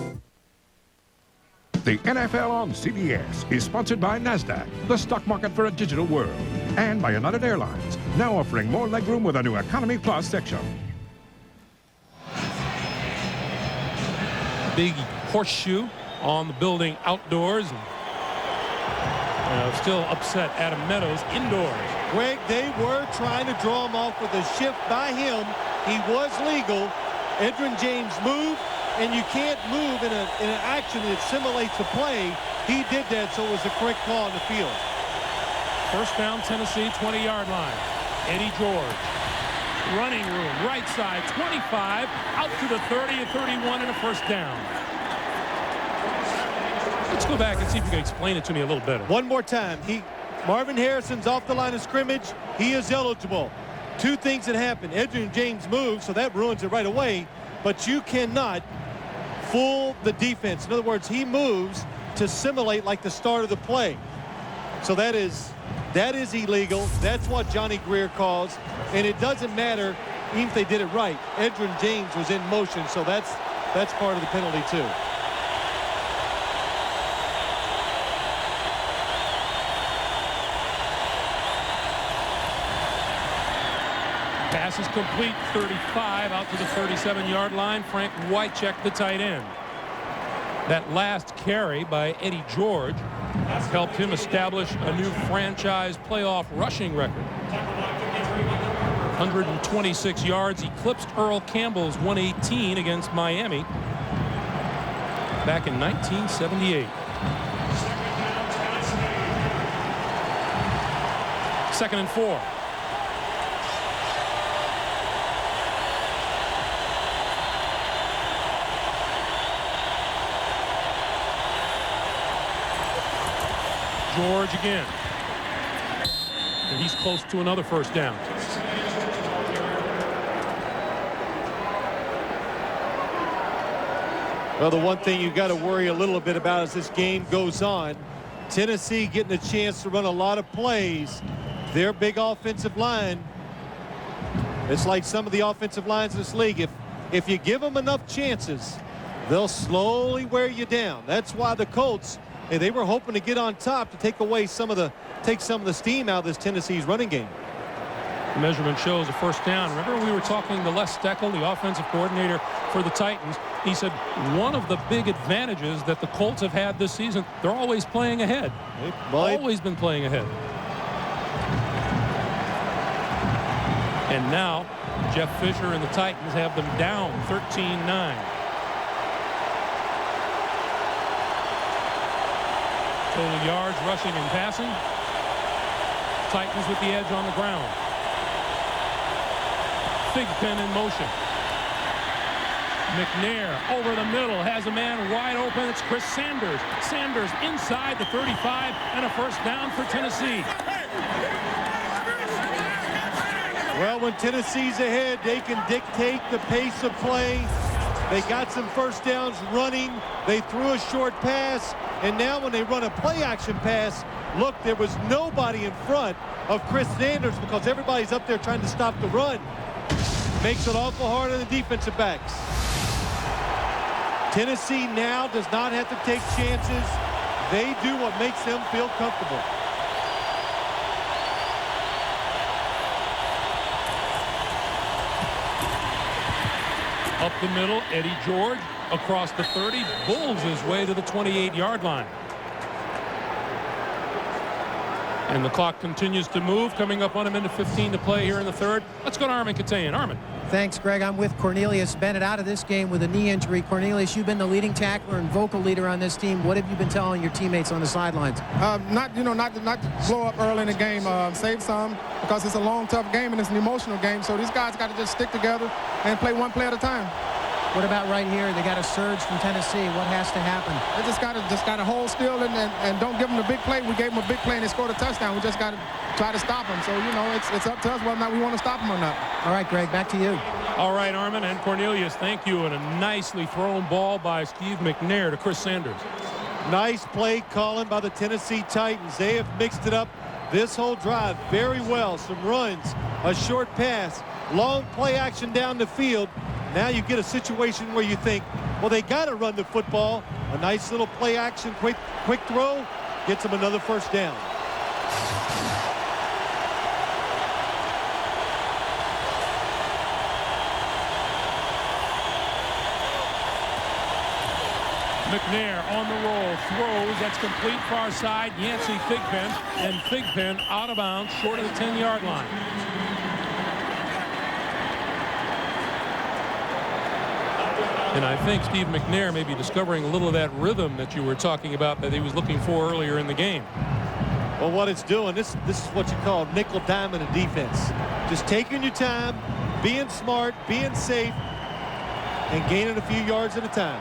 The NFL on CBS is sponsored by NASDAQ, the stock market for a digital world, and by United Airlines, now offering more legroom with a new Economy Plus section. Big horseshoe on the building outdoors. Still upset Adam Meadows indoors. Greg, they were trying to draw him off with a shift by him. He was legal. Edgerrin James moved, and you can't move in an action that simulates a play. He did that, so it was a correct call on the field. First down, Tennessee, 20-yard line. Eddie George. Running room, right side, 25, out to the 30 and 31 and a first down. Let's go back and see if you can explain it to me a little better. One more time. Marvin Harrison's off the line of scrimmage. He is eligible. Two things that happen. Edgerrin James moves, so that ruins it right away. But you cannot fool the defense. In other words, he moves to simulate like the start of the play. So that is illegal. That's what Johnny Greer calls. And it doesn't matter even if they did it right. Edgerrin James was in motion, so that's part of the penalty too. Pass is complete, 35 out to the 37-yard line. Frank Wycheck, the tight end. That last carry by Eddie George helped him establish a new franchise playoff rushing record. 126 yards, eclipsed Earl Campbell's 118 against Miami back in 1978. Second and 4. George again. And he's close to another first down. Well, the one thing you've got to worry a little bit about as this game goes on, Tennessee getting a chance to run a lot of plays. Their big offensive line, it's like some of the offensive lines in this league. If you give them enough chances, they'll slowly wear you down. That's why the Colts, they were hoping to get on top to take some of the steam out of this Tennessee's running game. The measurement shows a first down. Remember when we were talking to Les Steckel, the offensive coordinator for the Titans? He said one of the big advantages that the Colts have had this season, they're always playing ahead. Always been playing ahead. And now Jeff Fisher and the Titans have them down 13-9. Total yards rushing and passing. Titans with the edge on the ground. Thigpen in motion. McNair over the middle has a man wide open. It's Chris Sanders. Sanders inside the 35 and a first down for Tennessee. Well, when Tennessee's ahead, they can dictate the pace of play. They got some first downs running. They threw a short pass. And now when they run a play-action pass, look, there was nobody in front of Chris Sanders because everybody's up there trying to stop the run. Makes it awful hard on the defensive backs. Tennessee now does not have to take chances. They do what makes them feel comfortable. Up the middle, Eddie George across the 30, bulls his way to the 28-yard line. And the clock continues to move, coming up on a minute 15 to play here in the third. Let's go to Armin Katayan. Armin. Thanks, Greg. I'm with Cornelius Bennett out of this game with a knee injury. Cornelius, you've been the leading tackler and vocal leader on this team. What have you been telling your teammates on the sidelines? Not to blow up early in the game. Save some because it's a long, tough game and it's an emotional game. So these guys got to just stick together and play one play at a time. What about right here? They got a surge from Tennessee. What has to happen? They just got to hold still and don't give them the big play. We gave them a big play and they scored a touchdown. We just got to try to stop them. So, it's up to us whether or not we want to stop them or not. All right, Greg, back to you. All right, Armin and Cornelius, thank you. And a nicely thrown ball by Steve McNair to Chris Sanders. Nice play calling by the Tennessee Titans. They have mixed it up this whole drive very well. Some runs, a short pass, long play action down the field. Now you get a situation where you think, well, they got to run the football. A nice little play action, quick throw, gets them another first down. McNair on the roll, throws, that's complete far side, Yancey Thigpen, and Thigpen out of bounds, short of the 10-yard line. And I think Steve McNair may be discovering a little of that rhythm that you were talking about that he was looking for earlier in the game. Well, what it's doing, this is what you call nickel diamond of defense. Just taking your time, being smart, being safe, and gaining a few yards at a time.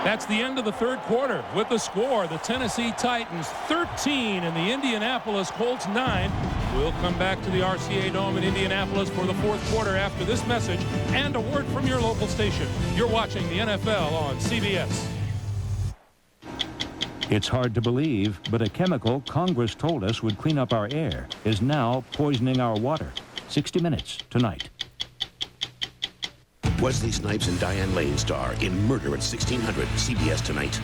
That's the end of the third quarter. With the score, the Tennessee Titans 13 and the Indianapolis Colts 9. We'll come back to the RCA Dome in Indianapolis for the fourth quarter after this message and a word from your local station. You're watching the NFL on CBS. It's hard to believe, but a chemical Congress told us would clean up our air is now poisoning our water. 60 Minutes tonight. Wesley Snipes and Diane Lane star in Murder at 1600, CBS tonight.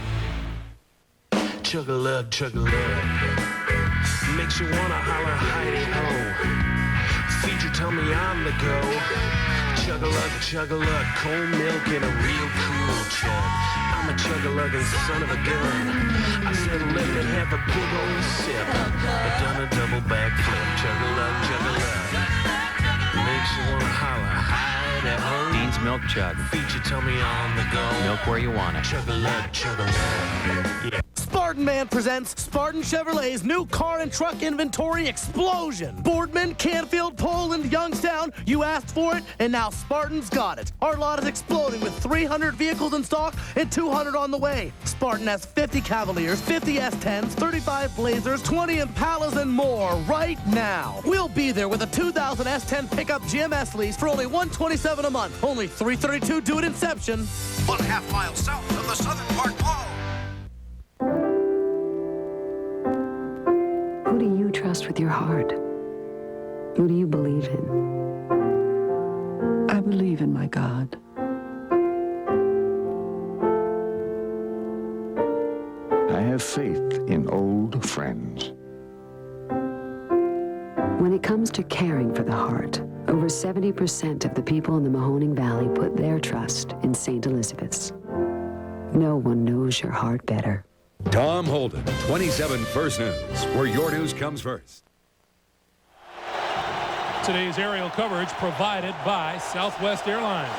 Chug-a-lug, chug-a-lug. Makes you wanna holler, Heidi-ho. Feed your tummy on the go. Chug-a-lug, chug-a-lug. Cold milk in a real cool chug. I'm a chug-a-lugging son of a gun. I said let me have a big old sip. I done a double backflip. Chug-a-lug, chug-a-lug. Makes you wanna holler, Heidi-ho. Dean's Milk Chug. Feed your tummy on the go. Milk where you want it. Chug-a-lug, chug-a-lug. Yeah. Spartan Man presents Spartan Chevrolet's new car and truck inventory explosion. Boardman, Canfield, Poland, Youngstown, you asked for it, and now Spartan's got it. Our lot is exploding with 300 vehicles in stock and 200 on the way. Spartan has 50 Cavaliers, 50 S10s, 35 Blazers, 20 Impalas, and more right now. We'll be there with a 2000 S10 pickup GMS lease for only $127 a month. Only $332 due at inception. 1.5 miles south of the Southern Park Mall. Who do you trust with your heart? Who do you believe in? I believe in my God. I have faith in old friends. When it comes to caring for the heart, over 70% of the people in the Mahoning Valley put their trust in St. Elizabeth's. No one knows your heart better. Tom Holden, 27 First News, where your news comes first. Today's aerial coverage provided by Southwest Airlines.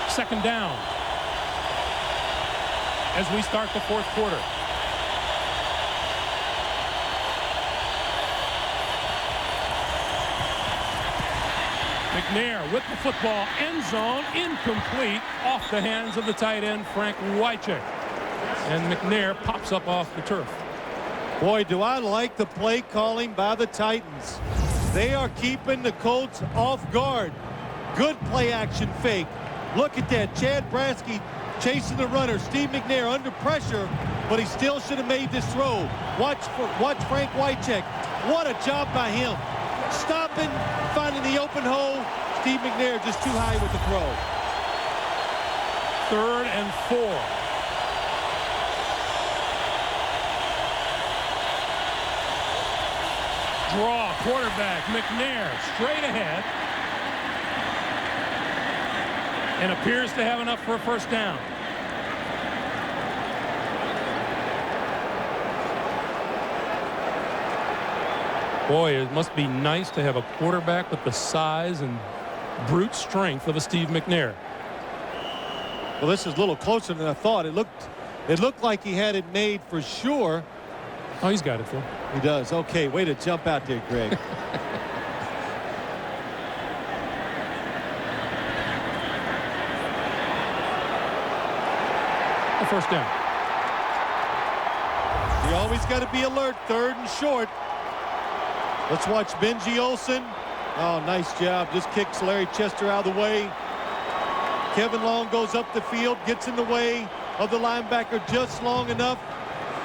Second down as we start the fourth quarter. McNair with the football, end zone, incomplete, off the hands of the tight end, Frank Wycheck. And McNair pops up off the turf. Boy, do I like the play calling by the Titans. They are keeping the Colts off guard. Good play action fake. Look at that. Chad Bransky chasing the runner. Steve McNair under pressure, but he still should have made this throw. Watch Frank Wycheck. What a job by him. Stopping, finding the open hole. Steve McNair just too high with the throw. 3rd and 4. Draw, quarterback, McNair straight ahead. And appears to have enough for a first down. Boy, it must be nice to have a quarterback with the size and brute strength of a Steve McNair. Well, this is a little closer than I thought. It looked like he had it made for sure. Oh, he's got it, Phil. He does. Okay, way to jump out there, Greg. The first down. You always got to be alert. 3rd and short. Let's watch Benji Olsen. Oh, nice job. Just kicks Larry Chester out of the way. Kevin Long goes up the field, gets in the way of the linebacker just long enough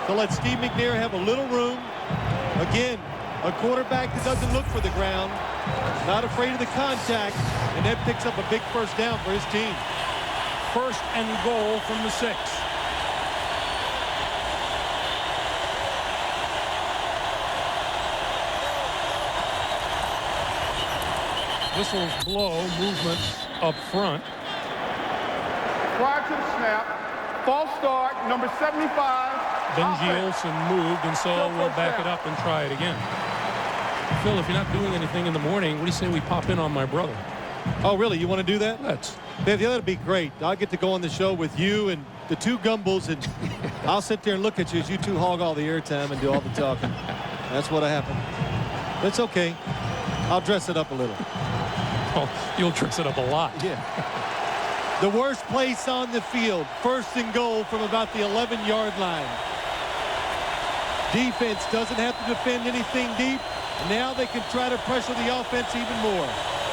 to let Steve McNair have a little room. Again, a quarterback that doesn't look for the ground, not afraid of the contact, and that picks up a big first down for his team. 1st and goal from the 6. Whistles blow, movement up front. Prior to the snap, false start, number 75. Benji Olsen moved, and so we'll back it up and try it again. Phil, if you're not doing anything in the morning, what do you say we pop in on my brother? Oh, really? You want to do that? Let's. Yeah, that'd be great. I'll get to go on the show with you and the two Gumbles, and I'll sit there and look at you as you two hog all the airtime and do all the talking. That's what happened. It's okay. I'll dress it up a little. Oh, you'll dress it up a lot. Yeah. The worst place on the field. 1st and goal from about the 11-yard line. Defense doesn't have to defend anything deep. Now they can try to pressure the offense even more.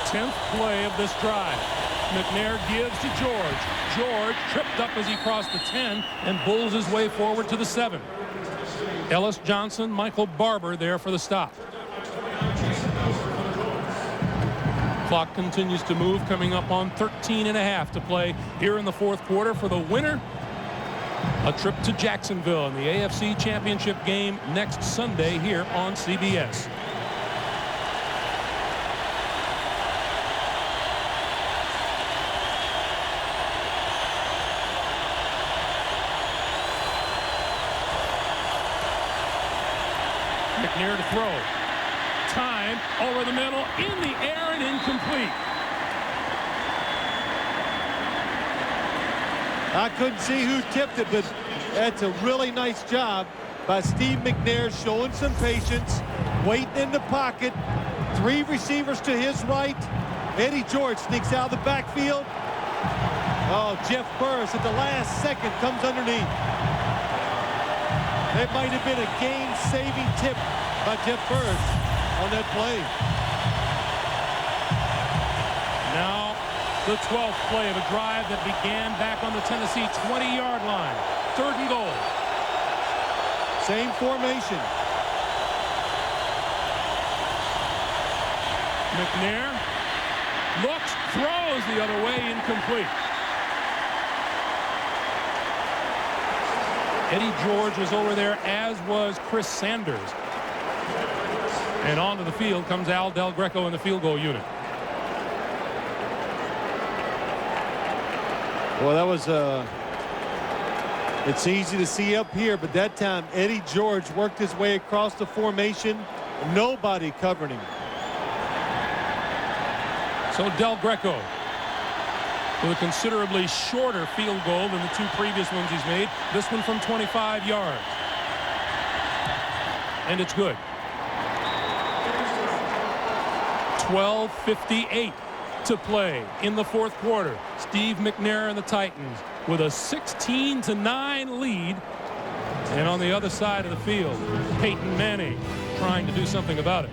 10th play of this drive. McNair gives to George. George tripped up as he crossed the 10 and bulls his way forward to the 7. Ellis Johnson, Michael Barber there for the stop. Clock continues to move, coming up on 13.5 to play here in the 4th quarter. For the winner, a trip to Jacksonville in the AFC Championship game next Sunday here on CBS. McNair to throw. Time over the middle, in the air, and incomplete. I couldn't see who tipped it, but that's a really nice job by Steve McNair, showing some patience, waiting in the pocket. 3 receivers to his right. Eddie George sneaks out of the backfield. Oh, Jeff Burris at the last second comes underneath. That might have been a game-saving tip by Jeff Burris on that play. Now the 12th play of a drive that began back on the Tennessee 20-yard line. 3rd and goal. Same formation. McNair looks, throws the other way, incomplete. Eddie George was over there, as was Chris Sanders. And onto the field comes Al Del Greco in the field goal unit. Well, that was it's easy to see up here, but that time Eddie George worked his way across the formation. Nobody covering him. So Del Greco with a considerably shorter field goal than the 2 previous ones he's made. This one from 25 yards. And it's good. 12:58 to play in the 4th quarter. Steve McNair and the Titans with a 16-9 lead. And on the other side of the field, Peyton Manning trying to do something about it.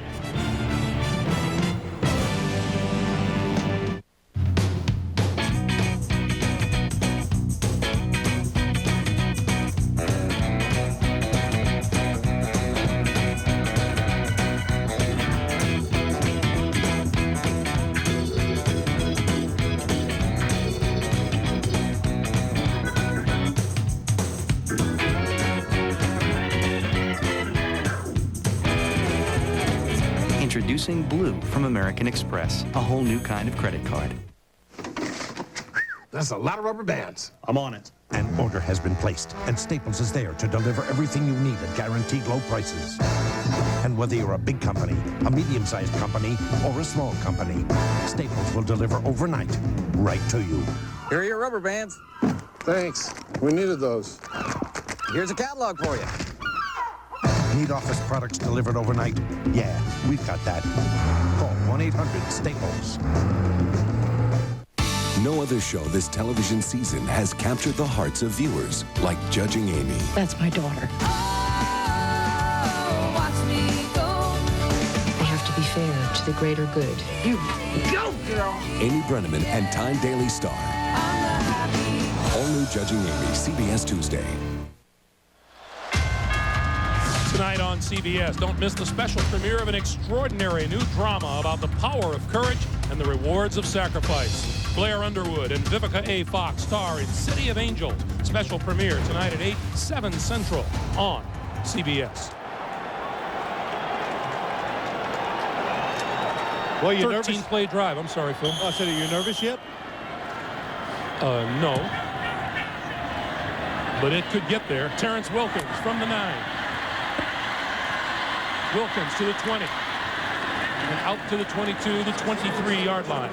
Introducing Blue from American Express, a whole new kind of credit card. That's a lot of rubber bands. I'm on it. An order has been placed, and Staples is there to deliver everything you need at guaranteed low prices. And whether you're a big company, a medium-sized company, or a small company, Staples will deliver overnight, right to you. Here are your rubber bands. Thanks. We needed those. Here's a catalog for you. Need office products delivered overnight? Yeah, we've got that. Call 1-800-STAPLES. No other show this television season has captured the hearts of viewers like Judging Amy. That's my daughter. They have to be fair to the greater good. You go, girl! Amy Brenneman and Time Daily Star. All new Judging Amy, CBS Tuesday. Tonight on CBS, don't miss the special premiere of an extraordinary new drama about the power of courage and the rewards of sacrifice. Blair Underwood and Vivica A. Fox star in City of Angels. Special premiere tonight at 8, 7 Central on CBS. Well, you 13-play drive. I'm sorry, Phil. Oh, so are you nervous yet? No. But it could get there. Terrence Wilkins from the 9. Wilkins to the 20. And out to the 22, the 23-yard line.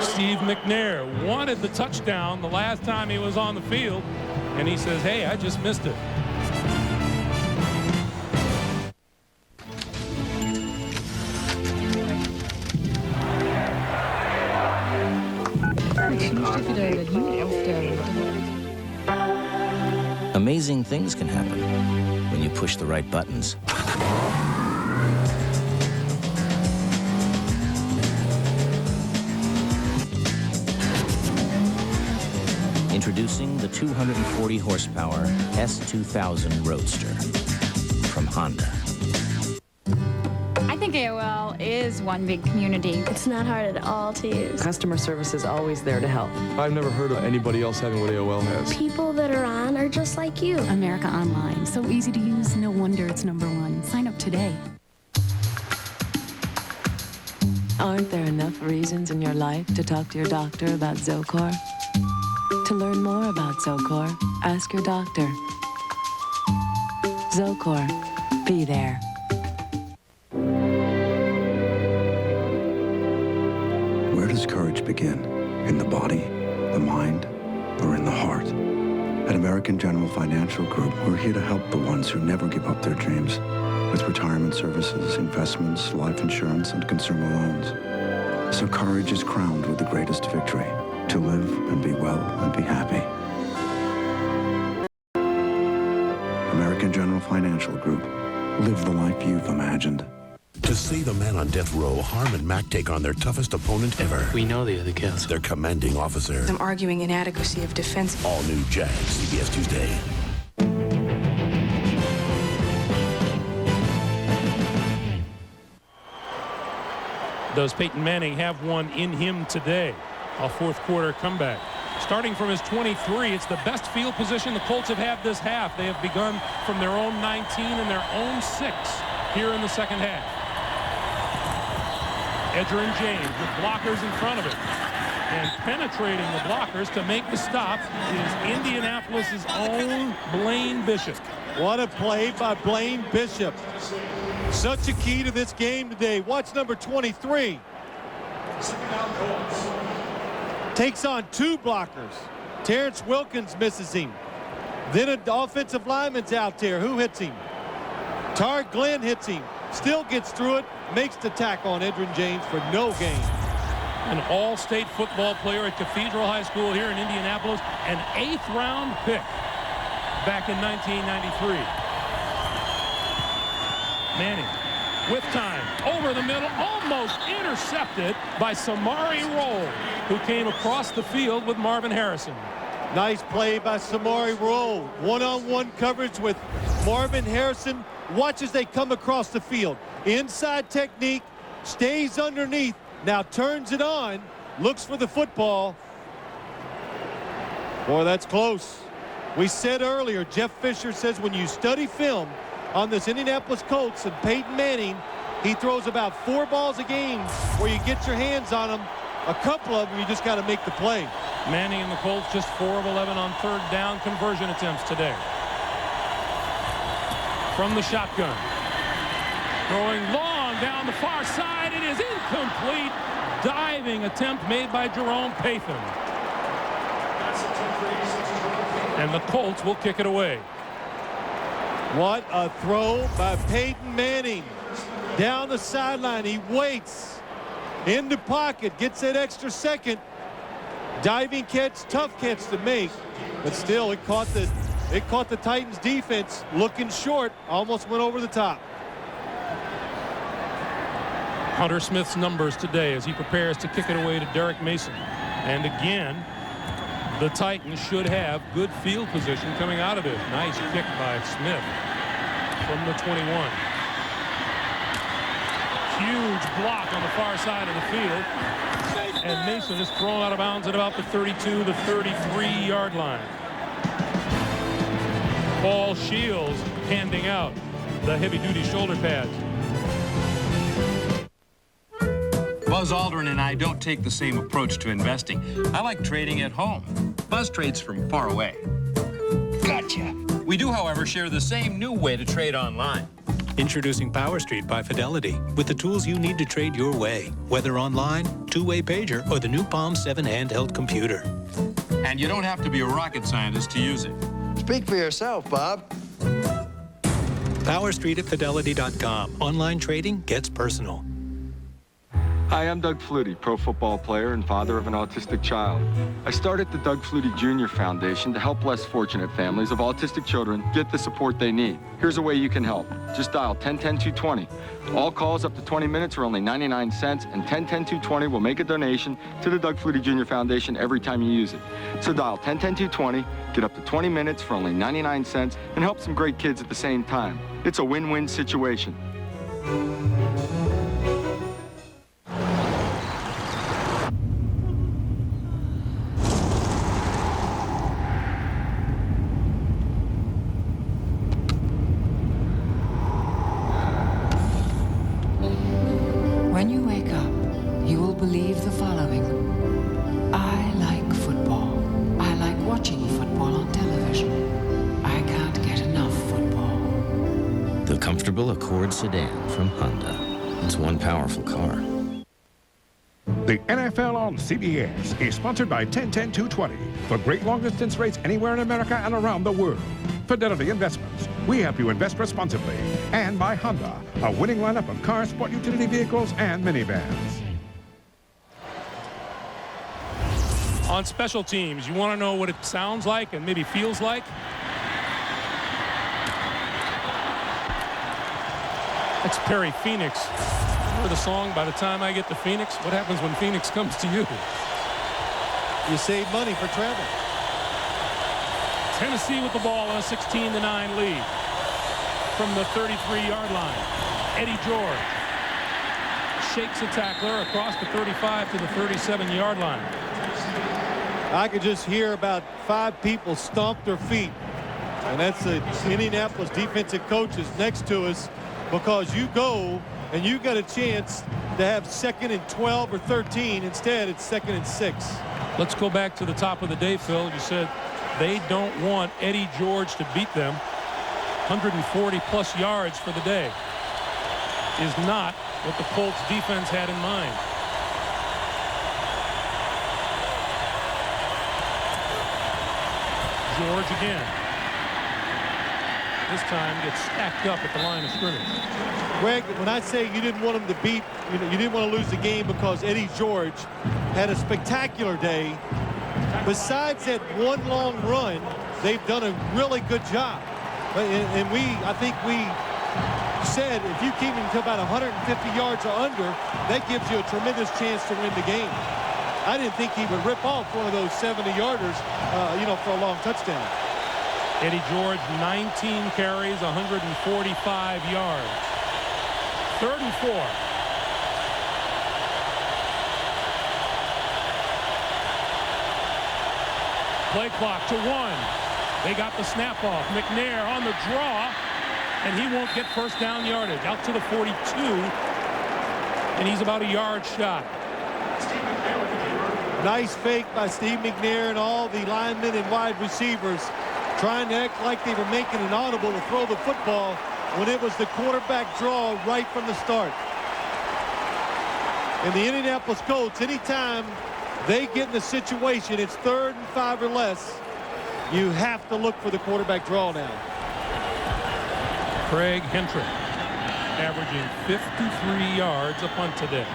Steve McNair wanted the touchdown the last time he was on the field, and he says, hey, I just missed it. Amazing things can happen when you push the right buttons. Introducing the 240 horsepower S2000 Roadster from Honda. I think AOL is one big community. It's not hard at all to use. Customer service is always there to help. I've never heard of anybody else having what AOL has. People that are on are just like you. America Online. So easy to use, no wonder it's #1. Sign up today. Aren't there enough reasons in your life to talk to your doctor about Zocor? To learn more about Zocor, ask your doctor. Zocor, be there. Where does courage begin? In the body, the mind, or in the heart? At American General Financial Group, we're here to help the ones who never give up their dreams with retirement services, investments, life insurance, and consumer loans. So courage is crowned with the greatest victory, to live and be well and be happy. American General Financial Group. Live the life you've imagined. To save a man on death row, Harm and Mac take on their toughest opponent ever. We know the other kids. Their commanding officer. I'm arguing inadequacy of defense. All new Jag, CBS Tuesday. Does Peyton Manning have one in him today? A fourth quarter comeback. Starting from his 23, it's the best field position the Colts have had this half. They have begun from their own 19 and their own 6 here in the second half. Edger and James with blockers in front of it. And penetrating the blockers to make the stop is Indianapolis's own Blaine Bishop. What a play by Blaine Bishop. Such a key to this game today. Watch number 23. Takes on 2 blockers. Terrence Wilkins misses him. Then an offensive lineman's out there. Who hits him? Tar Glenn hits him. Still gets through it. Makes the tackle on Edgerrin James for no gain. An all-state football player at Cathedral High School here in Indianapolis. An 8th round pick back in 1993. Manning with time, over the middle, almost intercepted by Samari Roll, who came across the field with Marvin Harrison. Nice play by Samari Roll. One-on-one coverage with Marvin Harrison. Watch as they come across the field. Inside technique, stays underneath, now turns it on, looks for the football. Boy, that's close. We said earlier, Jeff Fisher says when you study film on this Indianapolis Colts and Peyton Manning, he throws about 4 balls a game where you get your hands on them. A couple of them, you just got to make the play. Manning and the Colts just 4 of 11 on 3rd down conversion attempts today. From the shotgun. Throwing long down the far side. It is incomplete. Diving attempt made by Jerome Pathan. And the Colts will kick it away. What a throw by Peyton Manning. Down the sideline, he waits. In the pocket, gets that extra second. Diving catch, tough catch to make. But still, it caught the Titans defense looking short. Almost went over the top. Hunter Smith's numbers today as he prepares to kick it away to Derek Mason. And again, the Titans should have good field position coming out of it. Nice kick by Smith from the 21. Huge block on the far side of the field. And Mason is thrown out of bounds at about the 32 to 33-yard line. Paul Shields handing out the heavy-duty shoulder pads. Buzz Aldrin and I don't take the same approach to investing. I like trading at home. Buzz trades from far away. Gotcha. We do, however, share the same new way to trade online. Introducing Power Street by Fidelity, with the tools you need to trade your way, whether online, two-way pager, or the new Palm 7 handheld computer. And you don't have to be a rocket scientist to use it. Speak for yourself, Bob. Power Street at Fidelity.com. Online trading gets personal. Hi, I'm Doug Flutie, pro football player and father of an autistic child. I started the Doug Flutie Jr. Foundation to help less fortunate families of autistic children get the support they need. Here's a way you can help. Just dial 1010-220. All calls up to 20 minutes are only 99 cents, and 1010-220 will make a donation to the Doug Flutie Jr. Foundation every time you use it. So dial 1010-220, get up to 20 minutes for only 99 cents, and help some great kids at the same time. It's a win-win situation. When you wake up, you will believe the following. I like football. I like watching football on television. I can't get enough football. The comfortable Accord sedan from Honda. It's one powerful car. The NFL on CBS is sponsored by 1010-220 for great long-distance rates anywhere in America and around the world. Fidelity Investments. We help you invest responsibly. And by Honda, a winning lineup of cars, sport utility vehicles, and minivans. On special teams, you want to know what it sounds like and maybe feels like? That's Perry Phoenix. Remember the song, By the Time I Get to Phoenix? What happens when Phoenix comes to you? You save money for travel. Tennessee with the ball on a 16-9 lead. From the 33-yard line, Eddie George shakes a tackler across the 35 to the 37-yard line. I could just hear about 5 people stomp their feet. And that's the Indianapolis defensive coaches next to us, because you go and you got a chance to have 2nd and 12 or 13. Instead, it's 2nd and 6. Let's go back to the top of the day, Phil. You said they don't want Eddie George to beat them. 140-plus yards for the day is not what the Colts defense had in mind. George again. This time gets stacked up at the line of scrimmage. Greg, when I say you didn't want him to beat, you didn't want to lose the game because Eddie George had a spectacular day. Besides that one long run, they've done a really good job. And I think we said if you keep him to about 150 yards or under, that gives you a tremendous chance to win the game. I didn't think he would rip off one of those 70-yarders, for a long touchdown. Eddie George, 19 carries, 145 yards. 3rd and 4. Play clock to 1. They got the snap off. McNair on the draw, and he won't get first down yardage. Out to the 42, and he's about a yard shy. Nice fake by Steve McNair and all the linemen and wide receivers trying to act like they were making an audible to throw the football when it was the quarterback draw right from the start. And the Indianapolis Colts, anytime they get in the situation, it's 3rd and 5 or less, you have to look for the quarterback draw now. Craig Hentrick averaging 53 yards a punt today.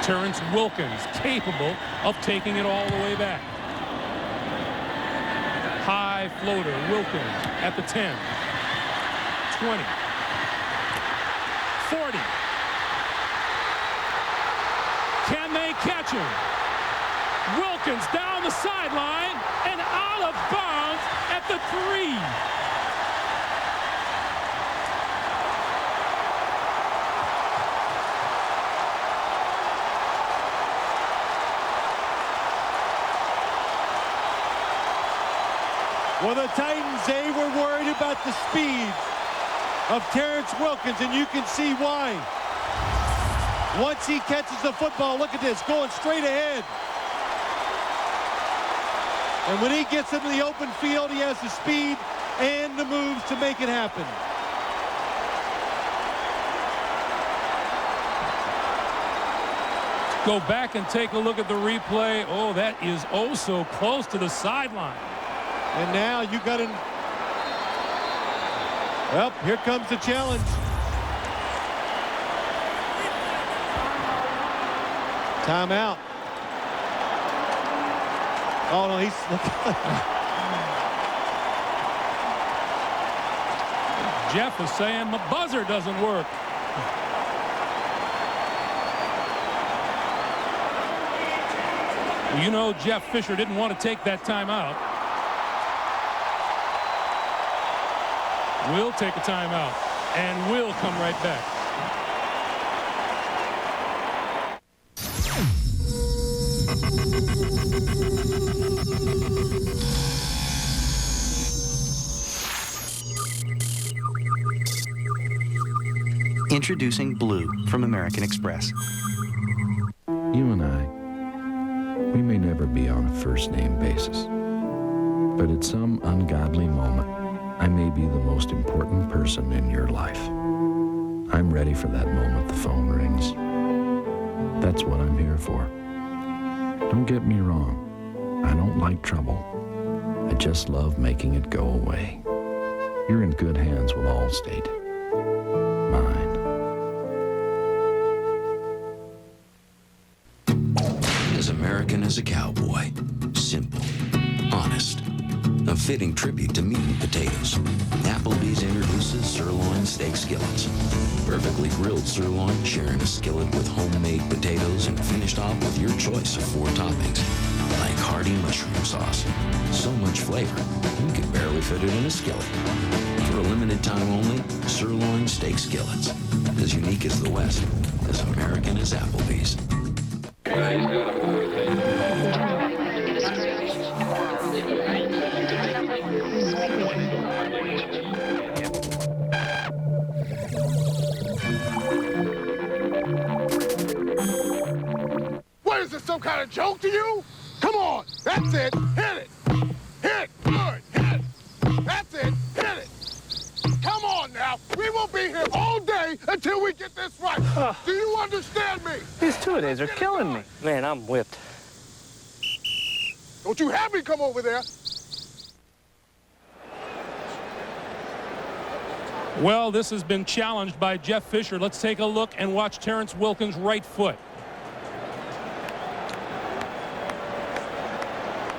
Terrence Wilkins capable of taking it all the way back. High floater, Wilkins at the 10, 20, 40. Can they catch him? Wilkins down the sideline and out of bounds at the 3. Well, the Titans, they were worried about the speed of Terrence Wilkins, and you can see why. Once he catches the football, look at this, going straight ahead. And when he gets into the open field, he has the speed and the moves to make it happen. Go back and take a look at the replay. Oh, that is oh so close to the sideline. And now you got him. Well, here comes the challenge. Timeout. Oh, no, he's... Jeff is saying the buzzer doesn't work. You know, Jeff Fisher didn't want to take that timeout. We'll take a timeout, and we'll come right back. Introducing Blue from American Express. You and I, we may never be on a first-name basis, but at some ungodly moment, I may be the most important person in your life. I'm ready for that moment the phone rings. That's what I'm here for. Don't get me wrong. I don't like trouble. I just love making it go away. You're in good hands with Allstate. Mine. As American as a cowboy. Simple. Honest. A fitting tribute to meat and potatoes. Applebee's introduces sirloin steak skillets. Perfectly grilled sirloin sharing a skillet with homemade potatoes and finished off with your choice of 4 toppings. Like hearty mushroom sauce. So much flavor, you can barely fit it in a skillet. For a limited time only, sirloin steak skillets. As unique as the West, as American as Applebee's. What is this, some kind of joke to you? Come on, that's it, hit it. Hit, good, hit. That's it, hit it. Come on now, we will be here all day until we get this right. Do you understand me? These two-a-days are killing me. Man, I'm whipped. Don't you have me come over there. Well, this has been challenged by Jeff Fisher. Let's take a look and watch Terrence Wilkins' right foot.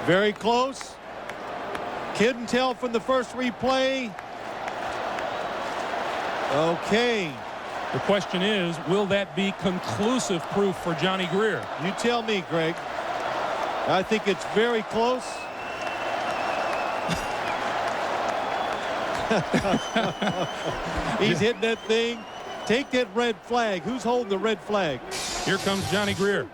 Very close. Couldn't tell from the first replay. Okay. The question is, will that be conclusive proof for Johnny Greer? You tell me, Greg. I think it's very close. He's hitting that thing. Take that red flag. Who's holding the red flag? Here comes Johnny Greer.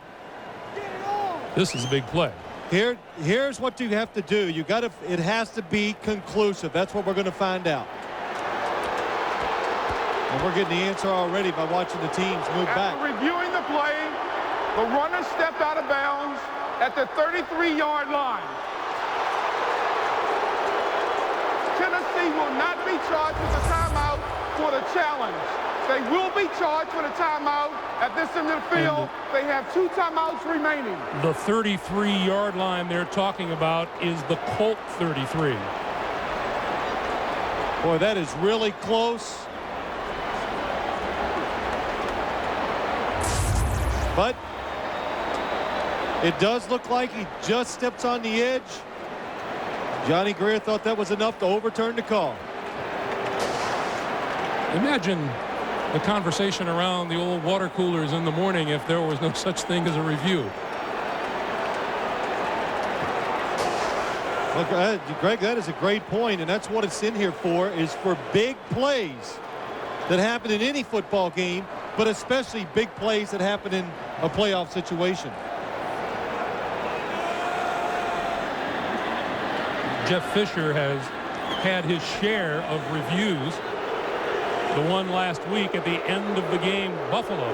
This is a big play. Here's what you have to do. It has to be conclusive. That's what we're going to find out. And we're getting the answer already by watching the teams move back. After reviewing the play, the runner stepped out of bounds at the 33-yard line. Tennessee will not be charged with a timeout for the challenge. They will be charged with a timeout at this end of the field. They have 2 timeouts remaining. The 33-yard line they're talking about is the Colt 33. Boy, that is really close. But it does look like he just steps on the edge. Johnny Greer thought that was enough to overturn the call. Imagine the conversation around the old water coolers in the morning if there was no such thing as a review. Look, Greg, that is a great point, and that's what it's in here for, is for big plays that happen in any football game, but especially big plays that happen in a playoff situation. Jeff Fisher has had his share of reviews. The one last week at the end of the game, Buffalo.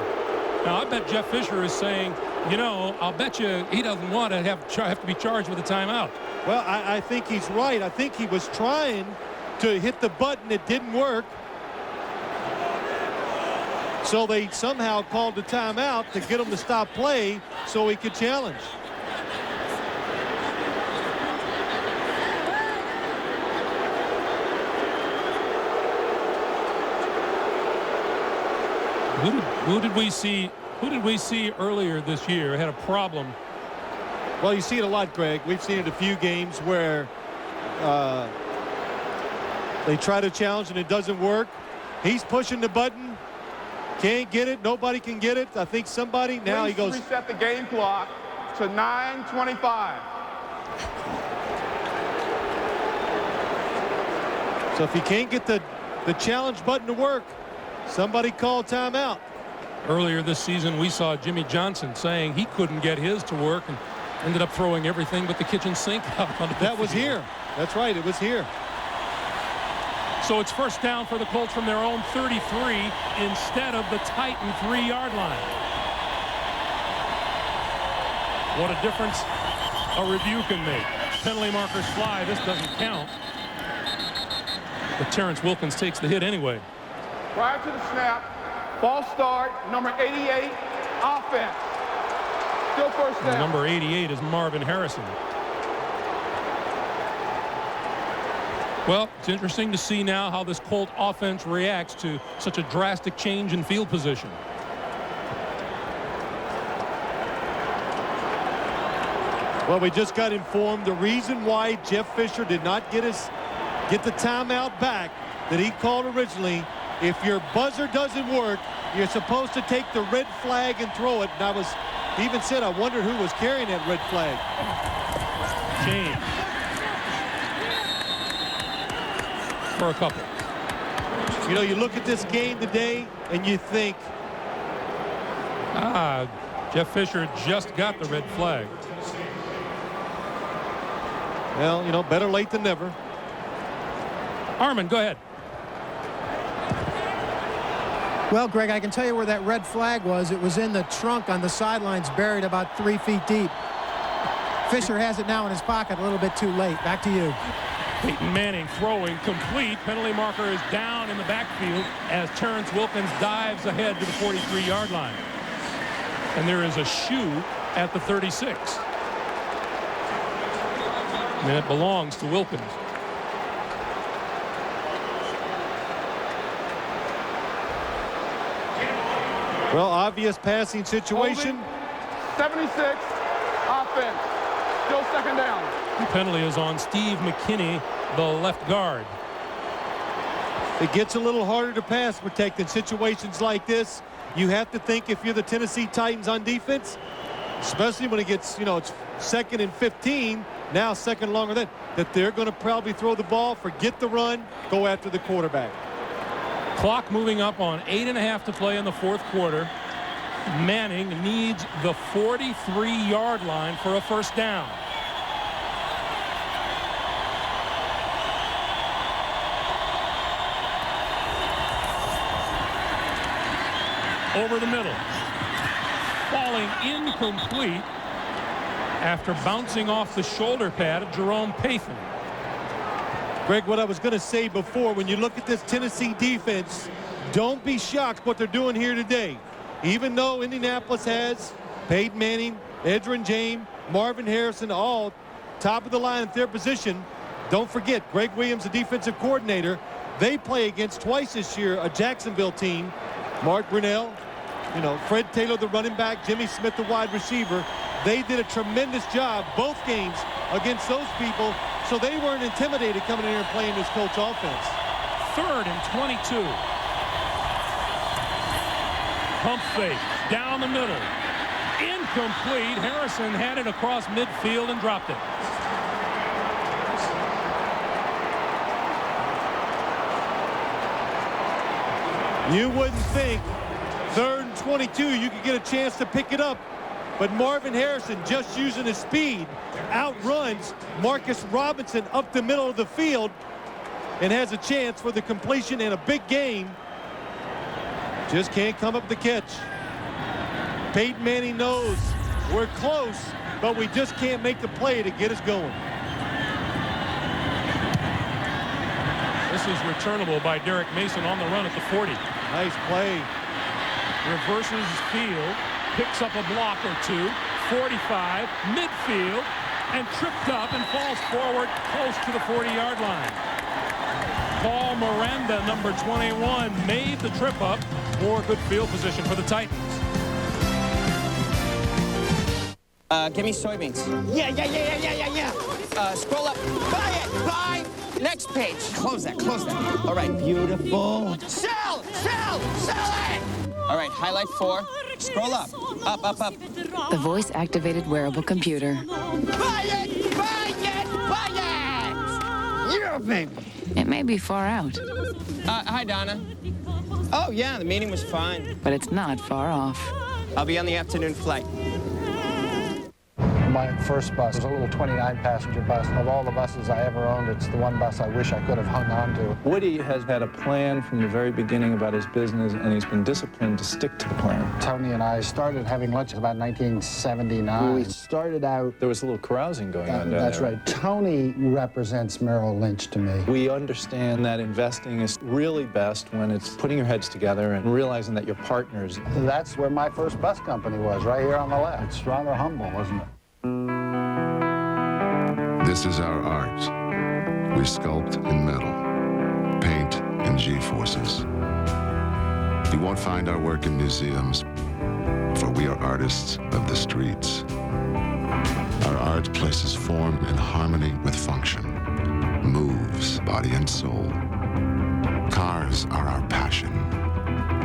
Now, I bet Jeff Fisher is saying, you know, I'll bet you he doesn't want to have to be charged with a timeout. Well, I think he's right. I think he was trying to hit the button. It didn't work. So they somehow called the timeout to get him to stop play so he could challenge. Who did we see Who did we see earlier this year had a problem? Well, you see it a lot, Greg. We've seen it a few games where they try to challenge and it doesn't work. He's pushing the button. Can't get it. Nobody can get it. I think somebody now he goes. Reset the game clock to 9:25. So if you can't get the challenge button to work, somebody call timeout. Earlier this season, we saw Jimmy Johnson saying he couldn't get his to work and ended up throwing everything but the kitchen sink out onto the That was field. here. That's right. It was here. So it's first down for the Colts from their own 33 instead of the Titan 3-yard line. What a difference a review can make. Penalty markers fly. This doesn't count. But Terrence Wilkins takes the hit anyway. Prior to the snap, false start, number 88, offense. Still first down. Number 88 is Marvin Harrison. Well, it's interesting to see now how this Colt offense reacts to such a drastic change in field position. Well, we just got informed the reason why Jeff Fisher did not get the timeout back that he called originally. If your buzzer doesn't work, you're supposed to take the red flag and throw it. And he even said, I wondered who was carrying that red flag. Change. For a couple. You know, you look at this game today and you think, Jeff Fisher just got the red flag. Well, you know, better late than never. Armin, go ahead. Well, Greg, I can tell you where that red flag was. It was in the trunk on the sidelines, buried about 3 feet deep. Fisher has it now in his pocket, a little bit too late. Back to you. Peyton Manning throwing complete. Penalty marker is down in the backfield as Terrence Wilkins dives ahead to the 43-yard line. And there is a shoe at the 36. And it belongs to Wilkins. Well, obvious passing situation. Holding, 76, offense. Still second down. The penalty is on Steve McKinney, the left guard. It gets a little harder to pass protect in situations like this. You have to think if you're the Tennessee Titans on defense, especially when it gets, you know, it's 2nd and 15, now second longer than that, they're going to probably throw the ball, forget the run, go after the quarterback. Clock moving up on 8.5 to play in the fourth quarter. Manning needs the 43-yard line for a first down. Over the middle. Falling incomplete after bouncing off the shoulder pad of Jerome Payton. Greg, what I was going to say before, when you look at this Tennessee defense, don't be shocked what they're doing here today. Even though Indianapolis has Peyton Manning, Edgerrin James, Marvin Harrison, all top of the line at their position, don't forget Greg Williams, the defensive coordinator. They play against twice this year a Jacksonville team. Mark Brunell, you know, Fred Taylor, the running back, Jimmy Smith, the wide receiver. They did a tremendous job both games against those people, so they weren't intimidated coming in here and playing this Colts offense. 3rd and 22. Pump fake down the middle. Incomplete. Harrison had it across midfield and dropped it. You wouldn't think 3rd and 22 you could get a chance to pick it up, but Marvin Harrison, just using his speed, outruns Marcus Robinson up the middle of the field and has a chance for the completion in a big game. Just can't come up with the catch. Peyton Manning knows we're close, but we just can't make the play to get us going. This is returnable by Derek Mason on the run at the 40. Nice play. Reverses field, picks up a block or two, 45, midfield, and tripped up and falls forward close to the 40-yard line. Paul Miranda, number 21, made the trip up for good field position for the Titans. Give me soybeans. Yeah. Scroll up. Buy it. Buy. Next page. Close that. All right, beautiful. Sell it. All right, highlight 4. Scroll up. Up. The voice-activated wearable computer. Buy it. Yeah, baby. It may be far out, Hi, Donna. Oh, yeah, the meeting was fine. but it's not far off. I'll be on the afternoon flight. My first bus was a little 29-passenger bus. Of all the buses I ever owned, it's the one bus I wish I could have hung on to. Woody has had a plan from the very beginning about his business, and he's been disciplined to stick to the plan. Tony and I started having lunch about 1979. We started out... There was a little carousing going on down there. That's right. Tony represents Merrill Lynch to me. We understand that investing is really best when it's putting your heads together and realizing that you're partners. That's where my first bus company was, right here on the left. It's rather humble, isn't it? This is our art. We sculpt in metal, paint in G-forces. You won't find our work in museums, for we are artists of the streets. Our art places form in harmony with function, moves body and soul. Cars are our passion.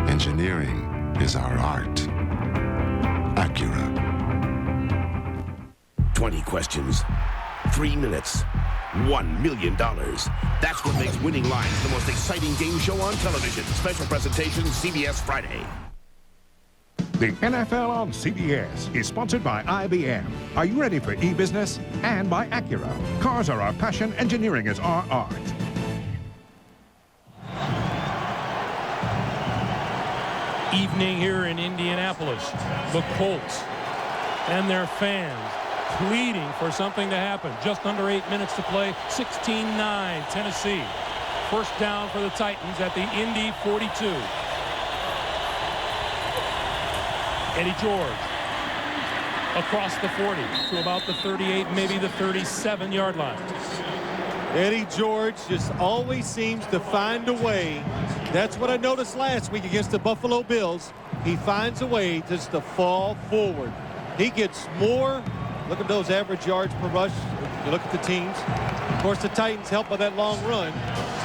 Engineering is our art. Acura. 20 questions, 3 minutes, $1 million. That's what makes Winning Lines the most exciting game show on television. Special presentation, CBS Friday. The NFL on CBS is sponsored by IBM. Are you ready for e-business? And by Acura. Cars are our passion, engineering is our art. Evening here in Indianapolis. The Colts and their fans pleading for something to happen. Just under 8 minutes to play. 16-9 Tennessee. First down for the Titans at the Indy 42. Eddie George across the 40 to about the 38, maybe the 37-yard line. Eddie George just always seems to find a way. That's what I noticed last week against the Buffalo Bills. He finds a way just to fall forward. He gets more. Look at those average yards per rush. You look at the teams. Of course, the Titans helped by that long run.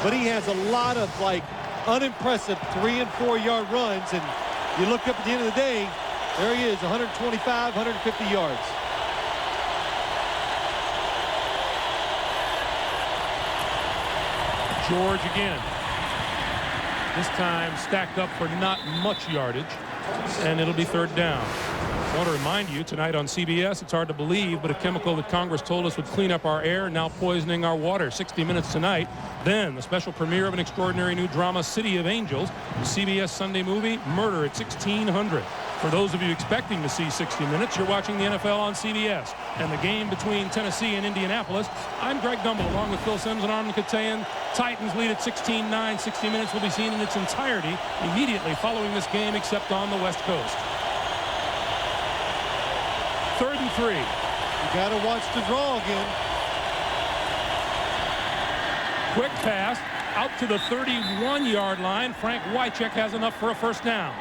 But he has a lot of, like, unimpressive 3- and 4-yard runs. And you look up at the end of the day, there he is, 125, 150 yards. George again. This time stacked up for not much yardage. And it'll be third down. I want to remind you, tonight on CBS, it's hard to believe, but a chemical that Congress told us would clean up our air, now poisoning our water. 60 Minutes tonight. Then the special premiere of an extraordinary new drama, City of Angels. The CBS Sunday movie, Murder at 1600. For those of you expecting to see 60 Minutes, you're watching the NFL on CBS. And the game between Tennessee and Indianapolis. I'm Greg Gumbel, along with Phil Simms and Armin Katayan. Titans lead at 16-9. 60 Minutes will be seen in its entirety immediately following this game, except on the West Coast. 3rd and 3. You got to watch the draw again. Quick pass out to the 31-yard line. Frank Wycheck has enough for a first down.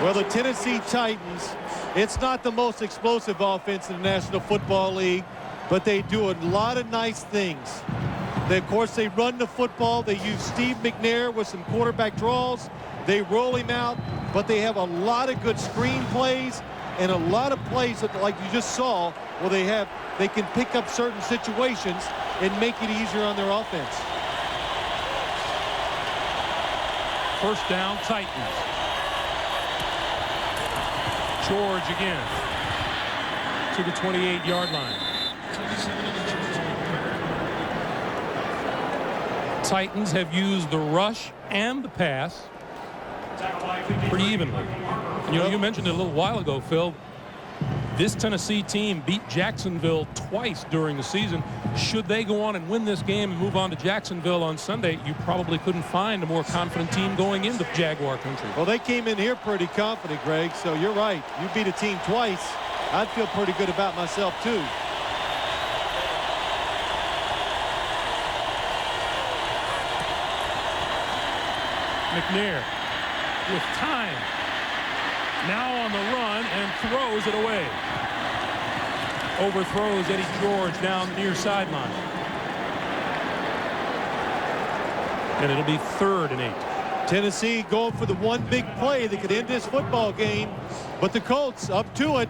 Well, the Tennessee Titans, it's not the most explosive offense in the National Football League, but they do a lot of nice things. Of course, they run the football. They use Steve McNair with some quarterback draws. They roll him out, but they have a lot of good screen plays and a lot of plays that, like you just saw, where they can pick up certain situations and make it easier on their offense. First down, Titans. George again to the 28-yard line. Titans have used the rush and the pass pretty evenly. You know, you mentioned it a little while ago, Phil. This Tennessee team beat Jacksonville twice during the season. Should they go on and win this game and move on to Jacksonville on Sunday, you probably couldn't find a more confident team going into Jaguar country. Well, they came in here pretty confident, Greg, so you're right. You beat a team twice. I'd feel pretty good about myself, too. McNair with time Now on the run and throws it away. Overthrows Eddie George down the near sideline. And it'll be 3rd and 8. Tennessee going for the one big play that could end this football game, but the Colts up to it.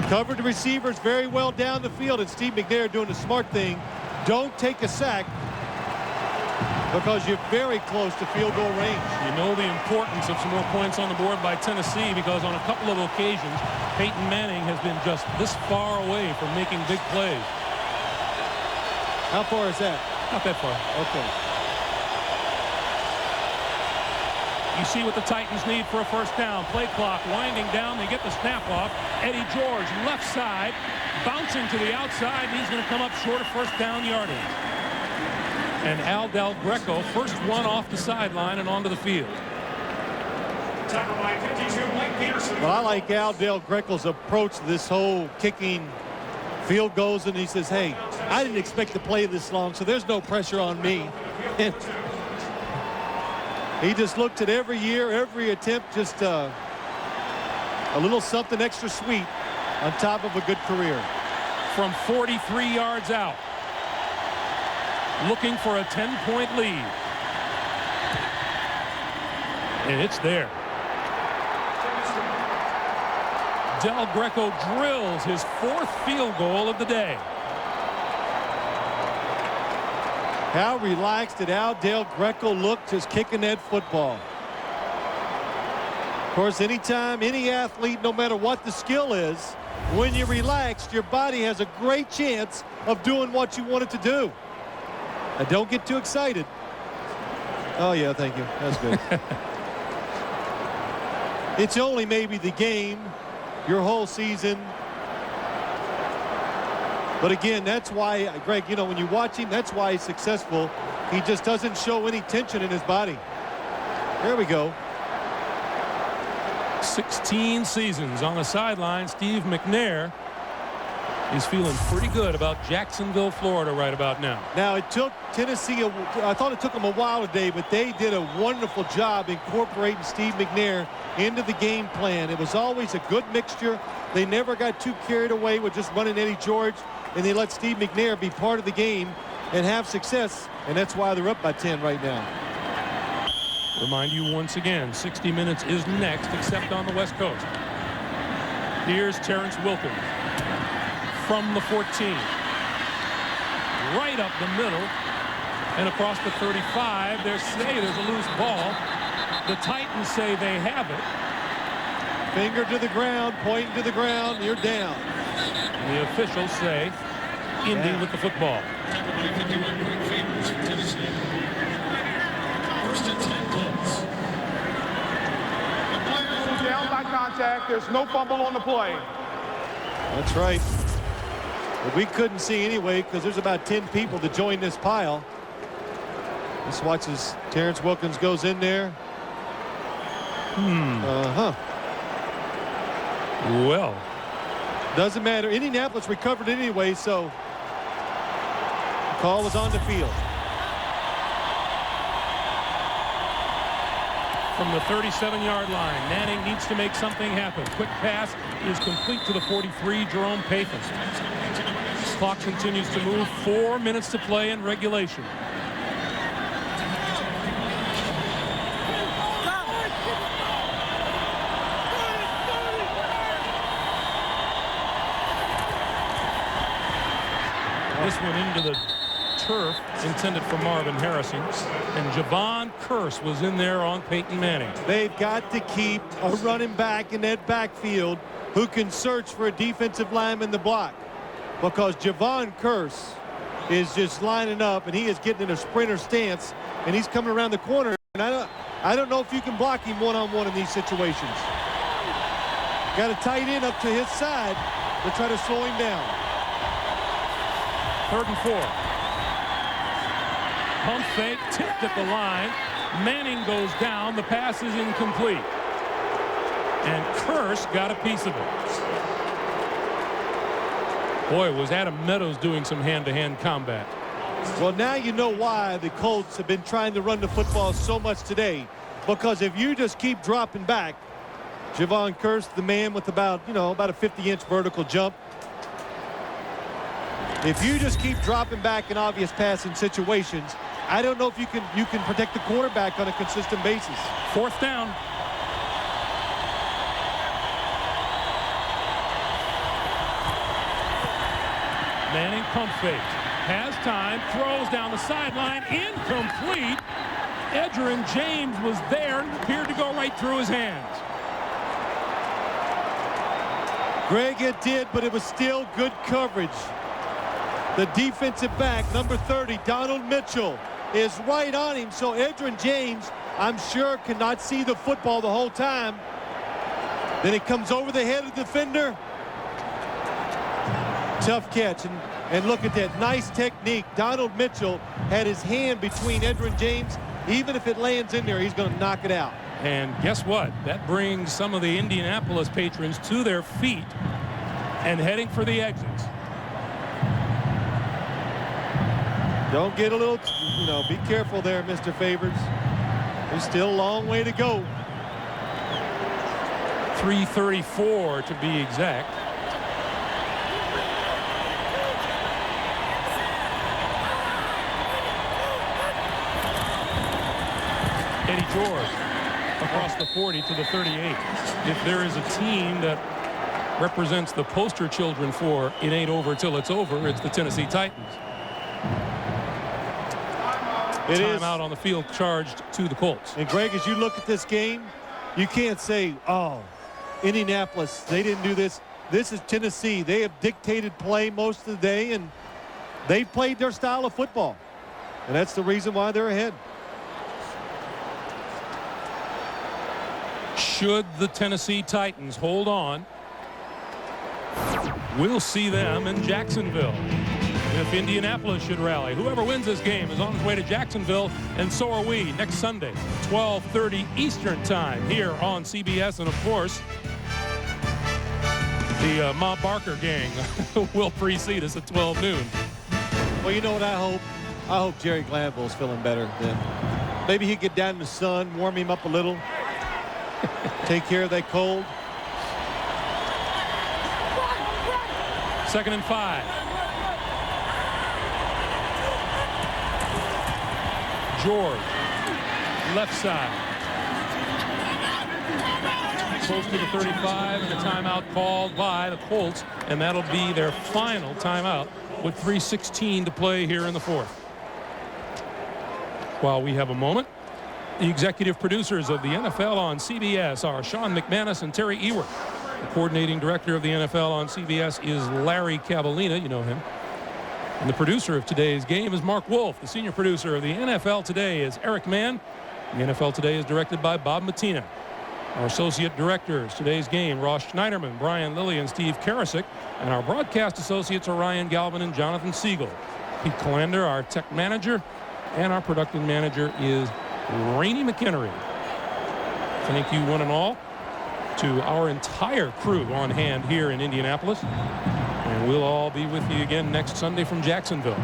Covered the receivers very well down the field, and Steve McNair doing the smart thing. Don't take a sack because you're very close to field goal range. You know the importance of some more points on the board by Tennessee, because on a couple of occasions, Peyton Manning has been just this far away from making big plays. How far is that? Not that far. Okay. You see what the Titans need for a first down. Play clock winding down. They get the snap off. Eddie George, left side, bouncing to the outside. He's going to come up short of first down yardage. And Al Del Greco, first one off the sideline and onto the field. Well, I like Al Del Greco's approach to this whole kicking field goals, and he says, hey, I didn't expect to play this long, so there's no pressure on me. And he just looked at every year, every attempt, just a little something extra sweet on top of a good career. From 43 yards out, looking for a 10-point lead. And it's there. Del Greco drills his 4th field goal of the day. How relaxed did Al Del Greco look just kicking that football? Of course, anytime any athlete, no matter what the skill is, when you're relaxed, your body has a great chance of doing what you want it to do. And don't get too excited. Oh, yeah, thank you. That's good. It's only maybe the game, your whole season. But again, that's why, Greg, you know, when you watch him, that's why he's successful. He just doesn't show any tension in his body. There we go. 16 seasons on the sideline. Steve McNair is feeling pretty good about Jacksonville, Florida right about now. Now, it took Tennessee, I thought it took them a while today, but they did a wonderful job incorporating Steve McNair into the game plan. It was always a good mixture. They never got too carried away with just running Eddie George, and they let Steve McNair be part of the game and have success, and that's why they're up by 10 right now. Remind you once again, 60 Minutes is next, except on the West Coast. Here's Terrence Wilkins from the 14. Right up the middle and across the 35. There's a loose ball. The Titans say they have it. Finger to the ground, pointing to the ground, you're down. And the officials say Indy with the football. Down by contact. There's no fumble on the play. That's right. But we couldn't see anyway because there's about 10 people to join this pile. Let's watch as Terrence Wilkins goes in there. Well, doesn't matter. Indianapolis recovered anyway, so the call was on the field. From the 37-yard line, Manning needs to make something happen. Quick pass is complete to the 43, Jerome Payton. Clock continues to move. 4 minutes to play in regulation. This one into the turf, intended for Marvin Harrison, and Javon Curse was in there on Peyton Manning. They've got to keep a running back in that backfield who can search for a defensive lineman to block, because Javon Curse is just lining up and he is getting in a sprinter stance and he's coming around the corner, and I don't know if you can block him one-on-one in these situations. Got a tight end up to his side to try to slow him down. 3rd and 4. Pump fake, tipped at the line. Manning goes down. The pass is incomplete. And Curse got a piece of it. Boy, was Adam Meadows doing some hand-to-hand combat. Well, now you know why the Colts have been trying to run the football so much today. Because if you just keep dropping back, Javon Kearse, the man with about a 50-inch vertical jump. If you just keep dropping back in obvious passing situations, I don't know if you can protect the quarterback on a consistent basis. 4th down. Manning pump fake. Has time. Throws down the sideline. Incomplete. Edgerrin James was there and appeared to go right through his hands. Greg, it did, but it was still good coverage. The defensive back, number 30, Donald Mitchell, is right on him. So Edgerrin James, I'm sure, cannot see the football the whole time. Then it comes over the head of the defender. Tough catch. And look at that. Nice technique. Donald Mitchell had his hand between Edgerrin James. Even if it lands in there, he's going to knock it out. And guess what? That brings some of the Indianapolis patrons to their feet and heading for the exits. Don't get a little, be careful there, Mr. Favors. There's still a long way to go. 3:34 to be exact. Eddie George across the 40 to the 38. If there is a team that represents the poster children for it ain't over till it's over, it's the Tennessee Titans. Timeout on the field charged to the Colts. And Greg, as you look at this game, you can't say, oh, Indianapolis, they didn't do this. This is Tennessee. They have dictated play most of the day, and they played their style of football. And that's the reason why they're ahead. Should the Tennessee Titans hold on, we'll see them in Jacksonville. If Indianapolis should rally, whoever wins this game is on his way to Jacksonville, and so are we next Sunday, 12:30 Eastern Time here on CBS. And of course, the Ma Barker gang will precede us at 12 noon. Well, you know what I hope? I hope Jerry Glanville's feeling better then. Maybe he get down in the sun, warm him up a little, take care of that cold. 2nd and 5. George, left side. Close to the 35, and a timeout called by the Colts, and that'll be their final timeout with 3:16 to play here in the 4th. While we have a moment, the executive producers of the NFL on CBS are Sean McManus and Terry Ewert. The coordinating director of the NFL on CBS is Larry Cavallina. You know him. And the producer of today's game is Mark Wolf. The senior producer of the NFL Today is Eric Mann. The NFL Today is directed by Bob Matina. Our associate directors today's game, Ross Schneiderman, Brian Lilly, and Steve Karasik. And our broadcast associates are Ryan Galvin and Jonathan Siegel. Pete Calander, our tech manager, and our production manager is Rainey McHenry. Thank you one and all to our entire crew on hand here in Indianapolis. And we'll all be with you again next Sunday from Jacksonville.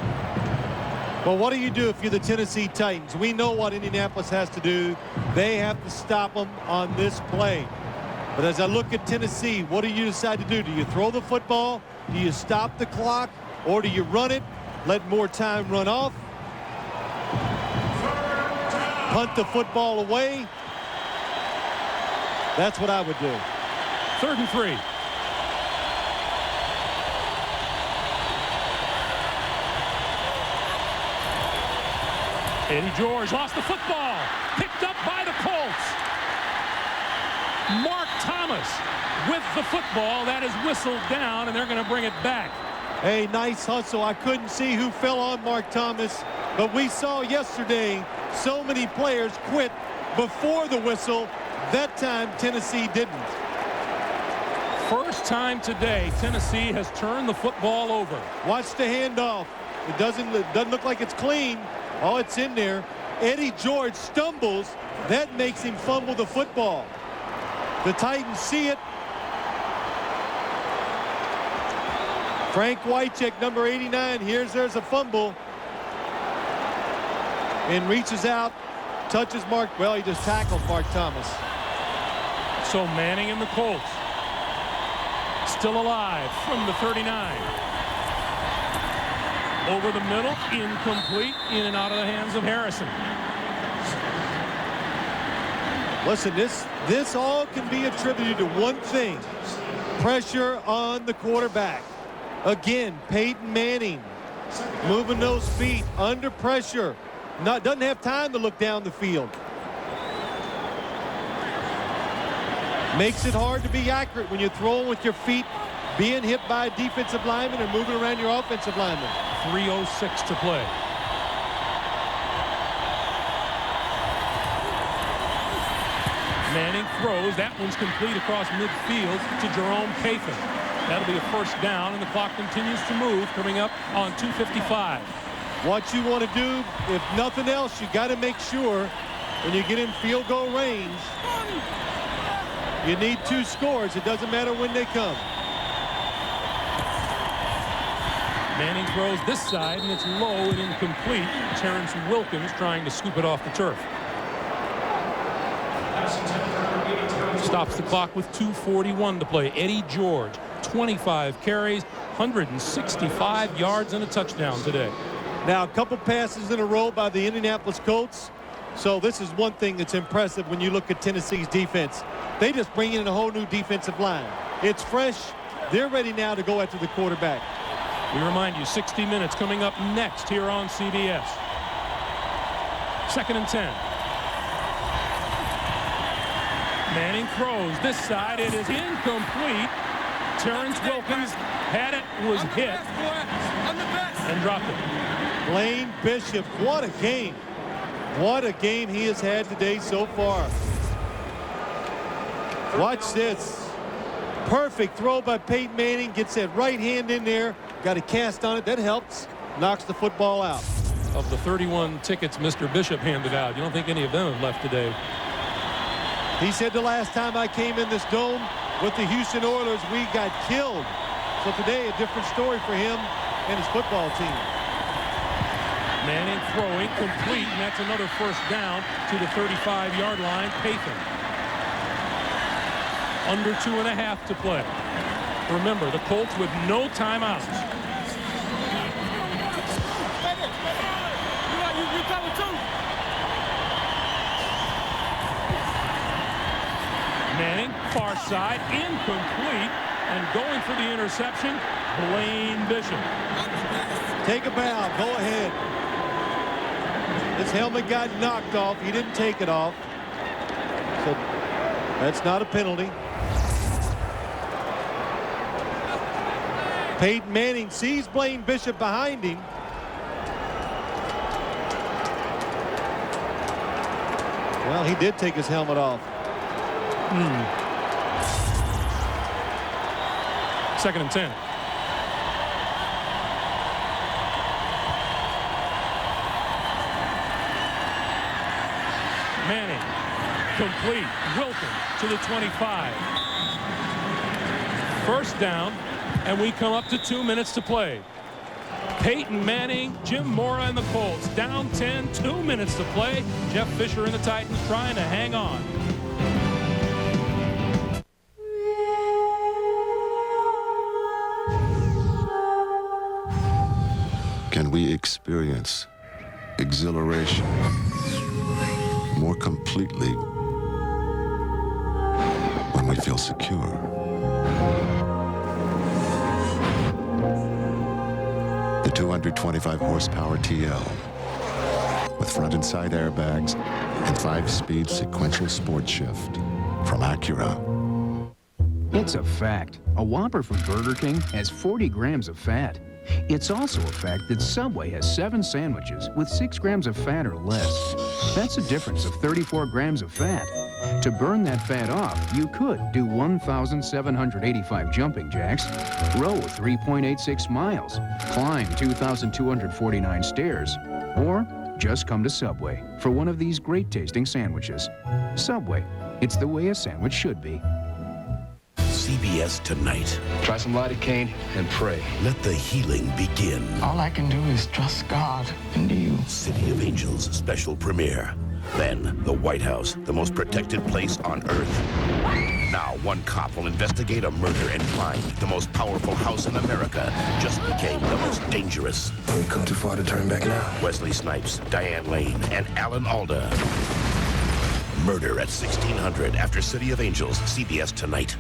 Well, what do you do if you're the Tennessee Titans? We know what Indianapolis has to do. They have to stop them on this play. But as I look at Tennessee, what do you decide to do? Do you throw the football? Do you stop the clock? Or do you run it, let more time run off? Punt the football away? That's what I would do. 3rd and 3. Eddie George lost the football. Picked up by the Colts. Mark Thomas with the football. That is whistled down, and they're going to bring it back. Hey, nice hustle. I couldn't see who fell on Mark Thomas, but we saw yesterday so many players quit before the whistle. That time, Tennessee didn't. First time today, Tennessee has turned the football over. Watch the handoff. It doesn't look like it's clean. Oh, it's in there. Eddie George stumbles. That makes him fumble the football. The Titans see it. Frank Wycheck, number 89. There's a fumble. And reaches out, touches Mark. Well, he just tackled Mark Thomas. So Manning and the Colts still alive from the 39. Over the middle, incomplete, in and out of the hands of Harrison. Listen, this all can be attributed to one thing: pressure on the quarterback. Again, Peyton Manning moving those feet under pressure. Doesn't have time to look down the field. Makes it hard to be accurate when you're throwing with your feet, being hit by a defensive lineman or moving around your offensive lineman. 3:06 to play. Manning throws. That one's complete across midfield to Jerome Payton. That'll be a first down, and the clock continues to move, coming up on 2:55. What you want to do, if nothing else, you got to make sure when you get in field goal range, you need 2 scores. It doesn't matter when they come. Manning throws this side, and it's low and incomplete. Terrence Wilkins trying to scoop it off the turf. Stops the clock with 2:41 to play. Eddie George, 25 carries, 165 yards and a touchdown today. Now, a couple passes in a row by the Indianapolis Colts. So this is one thing that's impressive when you look at Tennessee's defense. They just bring in a whole new defensive line. It's fresh. They're ready now to go after the quarterback. We remind you, 60 minutes coming up next here on CBS. 2nd and 10. Manning throws this side. It is incomplete. Terrence Wilkins had it, was hit, and dropped it. Blaine Bishop, what a game. What a game he has had today so far. Watch this. Perfect throw by Peyton Manning. Gets that right hand in there. Got a cast on it. That helps. Knocks the football out. Of the 31 tickets Mr. Bishop handed out, you don't think any of them have left today? He said the last time I came in this dome with the Houston Oilers, we got killed. So today, a different story for him and his football team. Manning throwing complete, and that's another first down to the 35-yard line. Payton. Under 2.5 to play. Remember, the Colts with no timeouts. Manning, far side, incomplete, and going for the interception, Blaine Bishop. Take a bow, go ahead. His helmet got knocked off. He didn't take it off. So that's not a penalty. Peyton Manning sees Blaine Bishop behind him. Well, he did take his helmet off. 2nd and 10. Manning, complete. Wilkins to the 25. First down, and we come up to 2 minutes to play. Peyton Manning, Jim Mora, and the Colts down 10, 2 minutes to play. Jeff Fisher and the Titans trying to hang on. Can we experience exhilaration more completely when we feel secure? The 225 horsepower TL with front and side airbags and 5-speed sequential sport shift from Acura. It's a fact. A Whopper from Burger King has 40 grams of fat. It's also a fact that Subway has 7 sandwiches with 6 grams of fat or less. That's a difference of 34 grams of fat. To burn that fat off, you could do 1,785 jumping jacks, row 3.86 miles, climb 2,249 stairs, or just come to Subway for one of these great-tasting sandwiches. Subway, it's the way a sandwich should be. CBS Tonight. Try some lidocaine and pray. Let the healing begin. All I can do is trust God and you. City of Angels special premiere. Then, the White House, the most protected place on Earth. Now, one cop will investigate a murder and find the most powerful house in America just became the most dangerous. We've come too far to turn back now. Wesley Snipes, Diane Lane, and Alan Alda. Murder at 1600 after City of Angels, CBS tonight.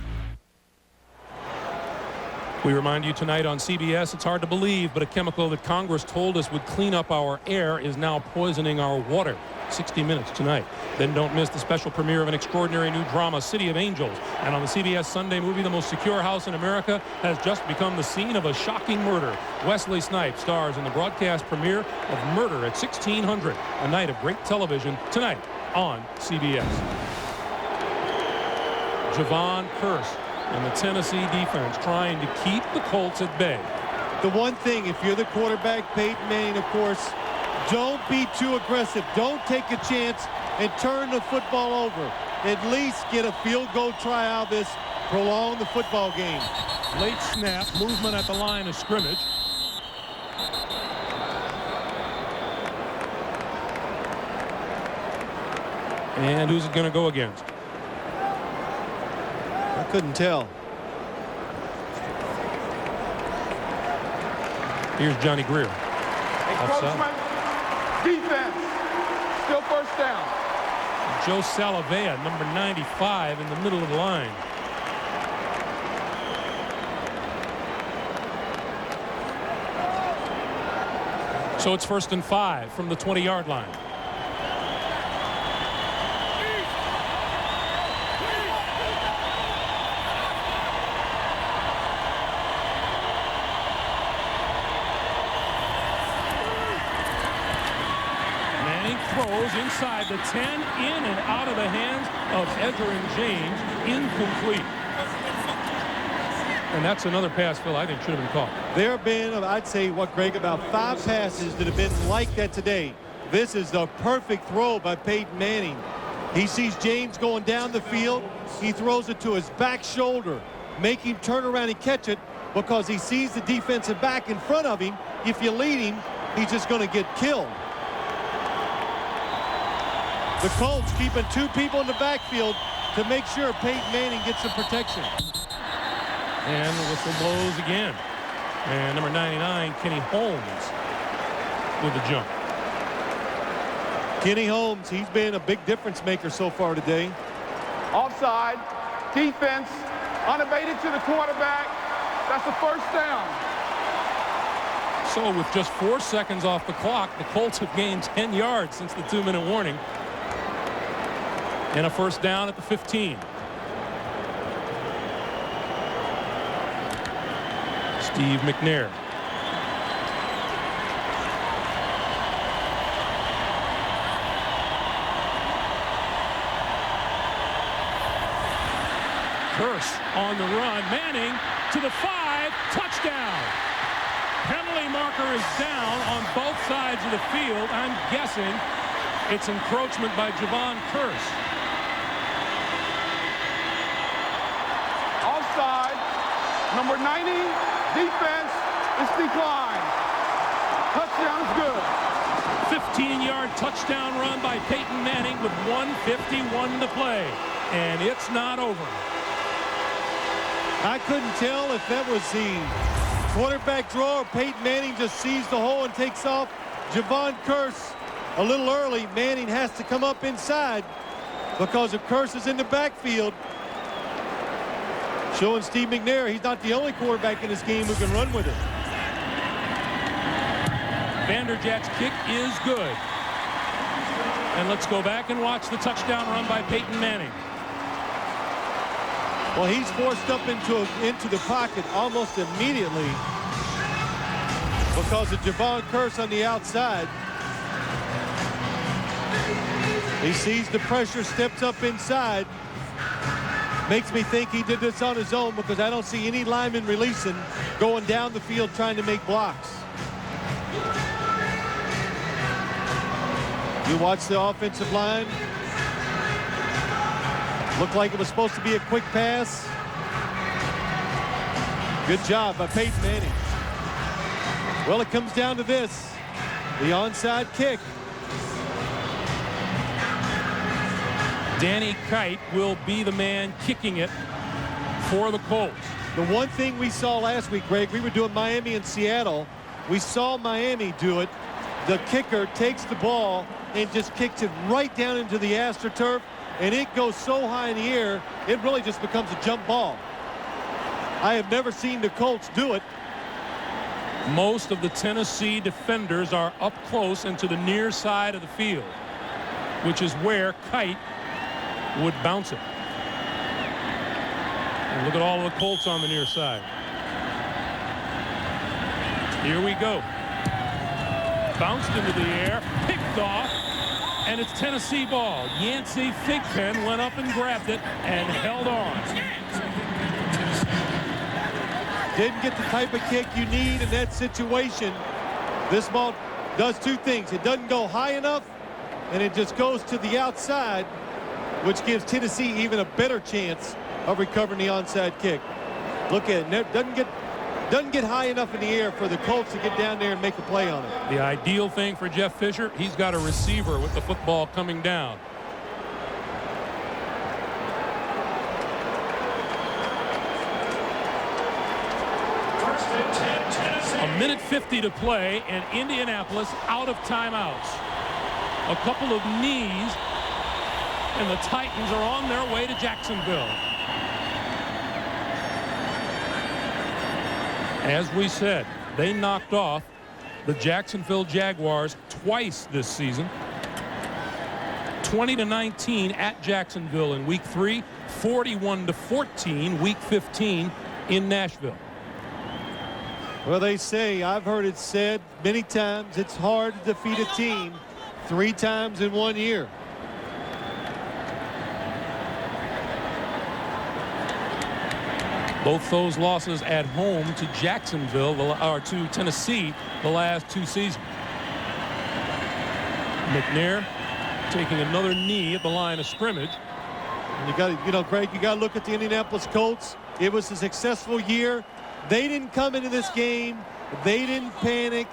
We remind you tonight on CBS, it's hard to believe, but a chemical that Congress told us would clean up our air is now poisoning our water. 60 Minutes tonight. Then don't miss the special premiere of an extraordinary new drama, City of Angels. And on the CBS Sunday movie, the most secure house in America has just become the scene of a shocking murder. Wesley Snipes stars in the broadcast premiere of Murder at 1600, a night of great television tonight on CBS. Javon Curse and the Tennessee defense trying to keep the Colts at bay. The one thing, if you're the quarterback, Peyton Manning, of course, don't be too aggressive. Don't take a chance and turn the football over. At least get a field goal try out of this. Prolong the football game. Late snap, movement at the line of scrimmage. And who's it going to go against? I couldn't tell. Here's Johnny Greer. Encroachment, defense, still first down. Joe Salavea, number 95, in the middle of the line. So it's 1st and 5 from the 20-yard line. Throws inside the 10, in and out of the hands of Edgerrin James, incomplete. And that's another pass, Phil, I think should have been caught. There have been, I'd say, Greg, about 5 passes that have been like that today. This is the perfect throw by Peyton Manning. He sees James going down the field. He throws it to his back shoulder, make him turn around and catch it because he sees the defensive back in front of him. If you lead him, he's just going to get killed. The Colts keeping 2 people in the backfield to make sure Peyton Manning gets some protection. And the whistle blows again. And number 99, Kenny Holmes, with the jump. Kenny Holmes, he's been a big difference maker so far today. Offside, defense, unabated to the quarterback. That's the first down. So with just 4 seconds off the clock, the Colts have gained 10 yards since the 2-minute warning. And a first down at the 15. Steve McNair. Curse on the run. Manning to the 5. Touchdown. Penalty marker is down on both sides of the field. I'm guessing it's encroachment by Javon Curse. Offside. Number 90, defense is declined. Touchdown is good. 15-yard touchdown run by Peyton Manning with 1:51 to play. And it's not over. I couldn't tell if that was the quarterback draw or Peyton Manning just sees the hole and takes off. Javon Curse a little early. Manning has to come up inside because if Curse is in the backfield. Showing Steve McNair he's not the only quarterback in this game who can run with it. Vanderjagt's kick is good. And let's go back and watch the touchdown run by Peyton Manning. Well, he's forced up into the pocket almost immediately because of Javon Curse on the outside. He sees the pressure, steps up inside. Makes me think he did this on his own because I don't see any linemen releasing, going down the field trying to make blocks. You watch the offensive line. Looked like it was supposed to be a quick pass. Good job by Peyton Manning. Well, it comes down to this. The onside kick. Danny Kite will be the man kicking it for the Colts. The one thing we saw last week, Greg, we were doing Miami and Seattle. We saw Miami do it. The kicker takes the ball and just kicks it right down into the AstroTurf, and it goes so high in the air, it really just becomes a jump ball. I have never seen the Colts do it. Most of the Tennessee defenders are up close and to the near side of the field, which is where Kite would bounce it. And look at all of the Colts on the near side. Here we go. Bounced into the air, picked off, and it's Tennessee ball. Yancey Thigpen went up and grabbed it and held on. Didn't get the type of kick you need in that situation. This ball does two things. It doesn't go high enough, and it just goes to the outside, which gives Tennessee even a better chance of recovering the onside kick. Look at it. Doesn't get high enough in the air for the Colts to get down there and make a play on it. The ideal thing for Jeff Fisher, he's got a receiver with the football coming down. A minute 50 to play, and Indianapolis out of timeouts. A couple of knees, and the Titans are on their way to Jacksonville. As we said, they knocked off the Jacksonville Jaguars twice this season. 20-19 at Jacksonville in week 3, 41-14 week 15 in Nashville. Well, they say, I've heard it said many times, it's hard to defeat a team 3 times in 1 year. Both those losses at home to Jacksonville, or to Tennessee, the last 2 seasons. McNair taking another knee at the line of scrimmage. And you got, Greg, you got to look at the Indianapolis Colts. It was a successful year. They didn't come into this game. They didn't panic.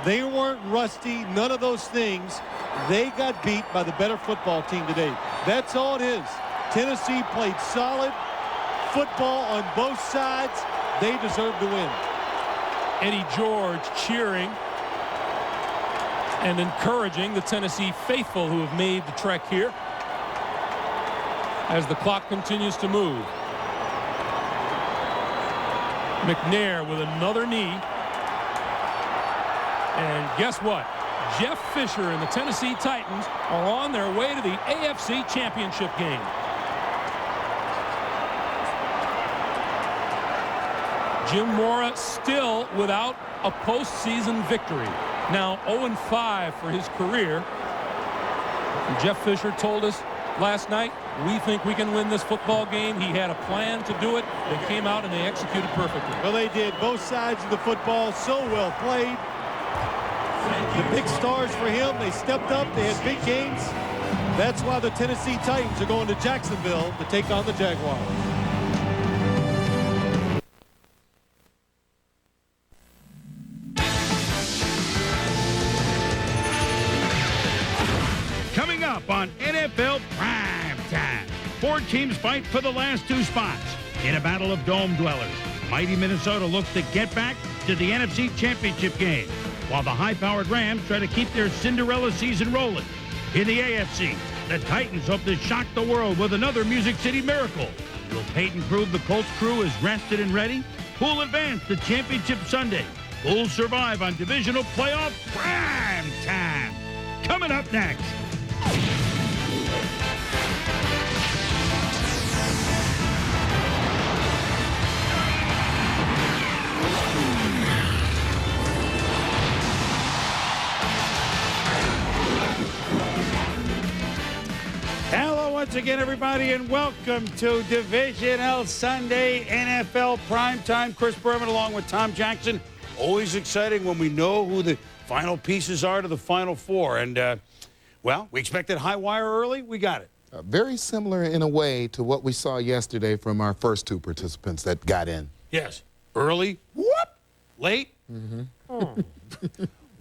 They weren't rusty. None of those things. They got beat by the better football team today. That's all it is. Tennessee played solid football on both sides. They deserve to win. Eddie George cheering and encouraging the Tennessee faithful who have made the trek here as the clock continues to move. McNair with another knee. And guess what? Jeff Fisher and the Tennessee Titans are on their way to the AFC Championship game. Jim Mora still without a postseason victory. Now 0-5 for his career. And Jeff Fisher told us last night, we think we can win this football game. He had a plan to do it. They came out and they executed perfectly. Well, they did. Both sides of the football so well played. The big stars for him, they stepped up. They had big games. That's why the Tennessee Titans are going to Jacksonville to take on the Jaguars. Coming up on NFL Prime Time, 4 teams fight for the last 2 spots in a battle of dome dwellers. Mighty Minnesota looks to get back to the NFC Championship game, while the high-powered Rams try to keep their Cinderella season rolling. In the AFC, the Titans hope to shock the world with another Music City miracle. Will Peyton prove the Colts crew is rested and ready? Who'll advance to Championship Sunday? Who'll survive on divisional playoff prime time? Coming up next. Hello once again, everybody, and welcome to Divisional Sunday NFL Primetime. Chris Berman along with Tom Jackson. Always exciting when we know who the final pieces are to the Final Four. And, well, we expected high wire early. We got it. Very similar in a way to what we saw yesterday from our first 2 participants that got in. Yes. Early, whoop, late. Oh.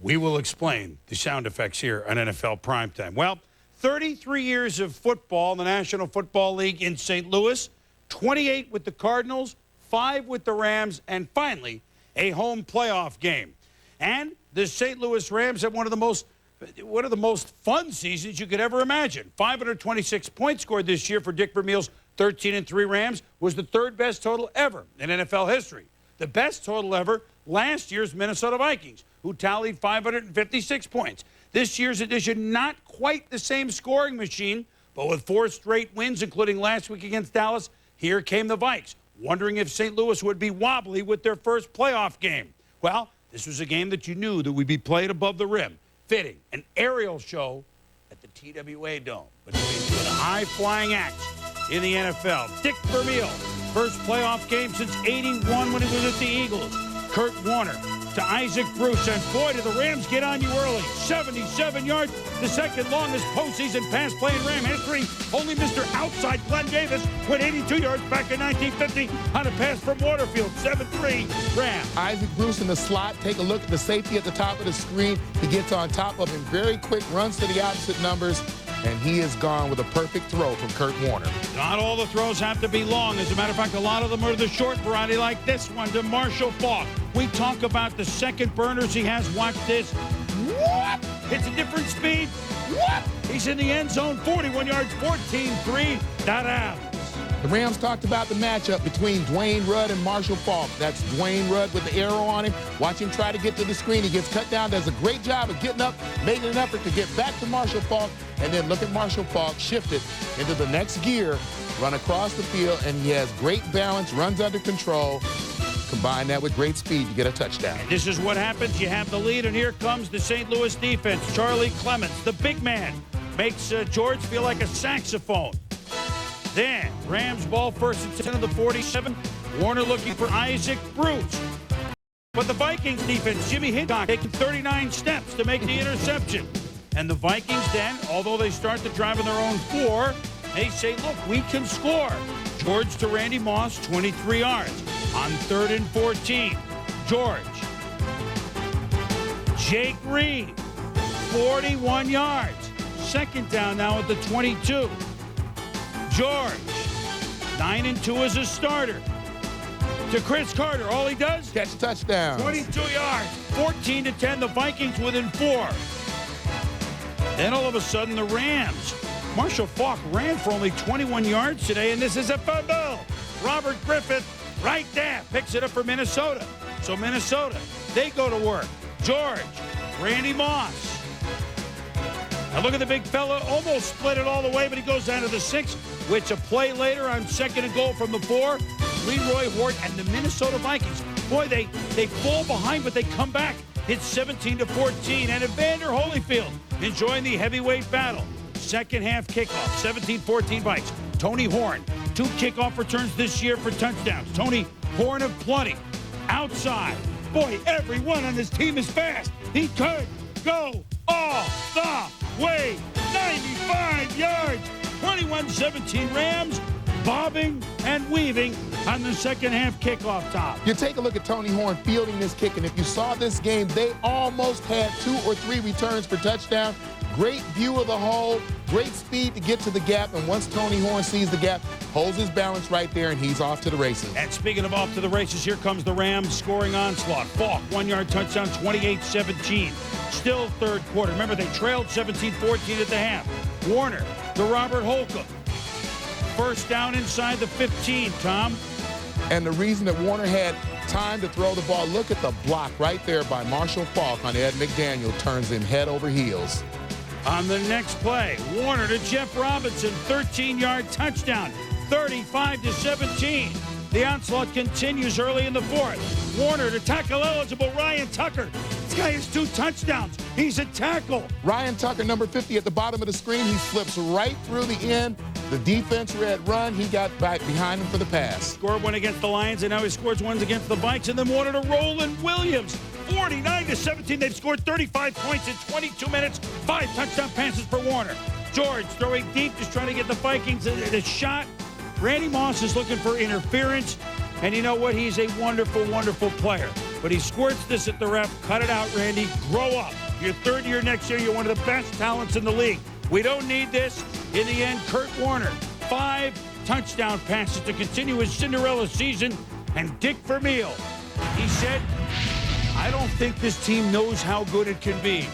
We will explain the sound effects here on NFL Primetime. Well, 33 years of football in the National Football League in St. Louis, 28 with the Cardinals, 5 with the Rams, and finally, a home playoff game. And the St. Louis Rams have one of the most fun seasons you could ever imagine. 526 points scored this year for Dick Vermeil's 13-3 Rams was the third best total ever in NFL history. The best total ever, last year's Minnesota Vikings, who tallied 556 points. This year's edition, not quite the same scoring machine, but with 4 straight wins, including last week against Dallas, here came the Vikes, wondering if St. Louis would be wobbly with their first playoff game. Well, this was a game that you knew that would be played above the rim. Fitting, an aerial show at the TWA Dome between two of the high-flying acts in the NFL. Dick Vermeil, first playoff game since '81 when he was at the Eagles. Kurt Warner to Isaac Bruce, and boy, did the Rams get on you early. 77 yards, the second longest postseason pass play in Ram history. Only Mr. Outside Glenn Davis went 82 yards back in 1950 on a pass from Waterfield. 7-3 Rams. Isaac Bruce in the slot. Take a look at the safety at the top of the screen. He gets on top of him very quick, runs to the opposite numbers, and he is gone with a perfect throw from Kurt Warner. Not all the throws have to be long. As a matter of fact, a lot of them are the short variety, like this one to Marshall Faulk. We talk about the second burners he has. Watch this. Whoop! It's a different speed. Whoop! He's in the end zone, 41 yards, 14-3. Da-da. The Rams talked about the matchup between Dwayne Rudd and Marshall Faulk. That's Dwayne Rudd with the arrow on him. Watch him try to get to the screen. He gets cut down, does a great job of getting up, making an effort to get back to Marshall Faulk, and then look at Marshall Faulk shift it into the next gear, run across the field, and he has great balance, runs under control. Combine that with great speed, you get a touchdown. And this is what happens. You have the lead, and here comes the St. Louis defense. Charlie Clements, the big man, makes George feel like a saxophone. Then, Rams ball first and 10 of the 47. Warner looking for Isaac Bruce. But the Vikings defense, Jimmy Hindock, taking 39 steps to make the interception. And the Vikings then, although they start the drive on their own 4, they say, look, we can score. George to Randy Moss, 23 yards. On 3rd and 14, George. Jake Reed, 41 yards. Second down now at the 22. George, 9-2 as a starter. To Chris Carter, all he does? Catch touchdown. 22 yards, 14-10, the Vikings within 4. Then all of a sudden, the Rams. Marshall Faulk ran for only 21 yards today, and this is a fumble. Robert Griffith, right there, picks it up for Minnesota. So Minnesota, they go to work. George, Randy Moss. Now look at the big fella, almost split it all the way, but he goes down to the 6, which a play later on 2nd and goal from the 4. Leroy Hort and the Minnesota Vikings. Boy, they fall behind, but they come back. It's 17-14, and Evander Holyfield enjoying the heavyweight battle. Second half kickoff, 17-14 Vikes. Tony Horn, 2 kickoff returns this year for touchdowns. Tony Horn of plenty. Outside. Boy, everyone on this team is fast. He could go all the way. 95 yards. 21-17 Rams, bobbing and weaving on the second half kickoff top. You take a look at Tony Horn fielding this kick, and if you saw this game, they almost had 2 or 3 returns for touchdown. Great view of the hole, great speed to get to the gap, and once Tony Horn sees the gap, holds his balance right there, and he's off to the races. And speaking of off to the races, here comes the Rams scoring onslaught. Faulk, 1-yard touchdown, 28-17. Still third quarter. Remember, they trailed 17-14 at the half. Warner to Robert Holcomb. First down inside the 15, Tom. And the reason that Warner had time to throw the ball, look at the block right there by Marshall Faulk on Ed McDaniel, turns him head over heels. On the next play, Warner to Jeff Robinson, 13-yard touchdown, 35-17. The onslaught continues early in the 4th. Warner to tackle-eligible Ryan Tucker. This guy has 2 touchdowns. He's a tackle. Ryan Tucker, number 50 at the bottom of the screen. He slips right through the end. The defense read run. He got back behind him for the pass. Scored one against the Lions, and now he scores ones against the Vikes. And then Warner to Roland Williams, 49-17. They've scored 35 points in 22 minutes. 5 touchdown passes for Warner. George throwing deep, just trying to get the Vikings a shot. Randy Moss is looking for interference. And you know what? He's a wonderful, wonderful player. But he squirts this at the ref. Cut it out, Randy. Grow up. Your 3rd year next year, you're one of the best talents in the league. We don't need this. In the end, Kurt Warner, 5 touchdown passes to continue his Cinderella season. And Dick Vermeil, he said, I don't think this team knows how good it can be.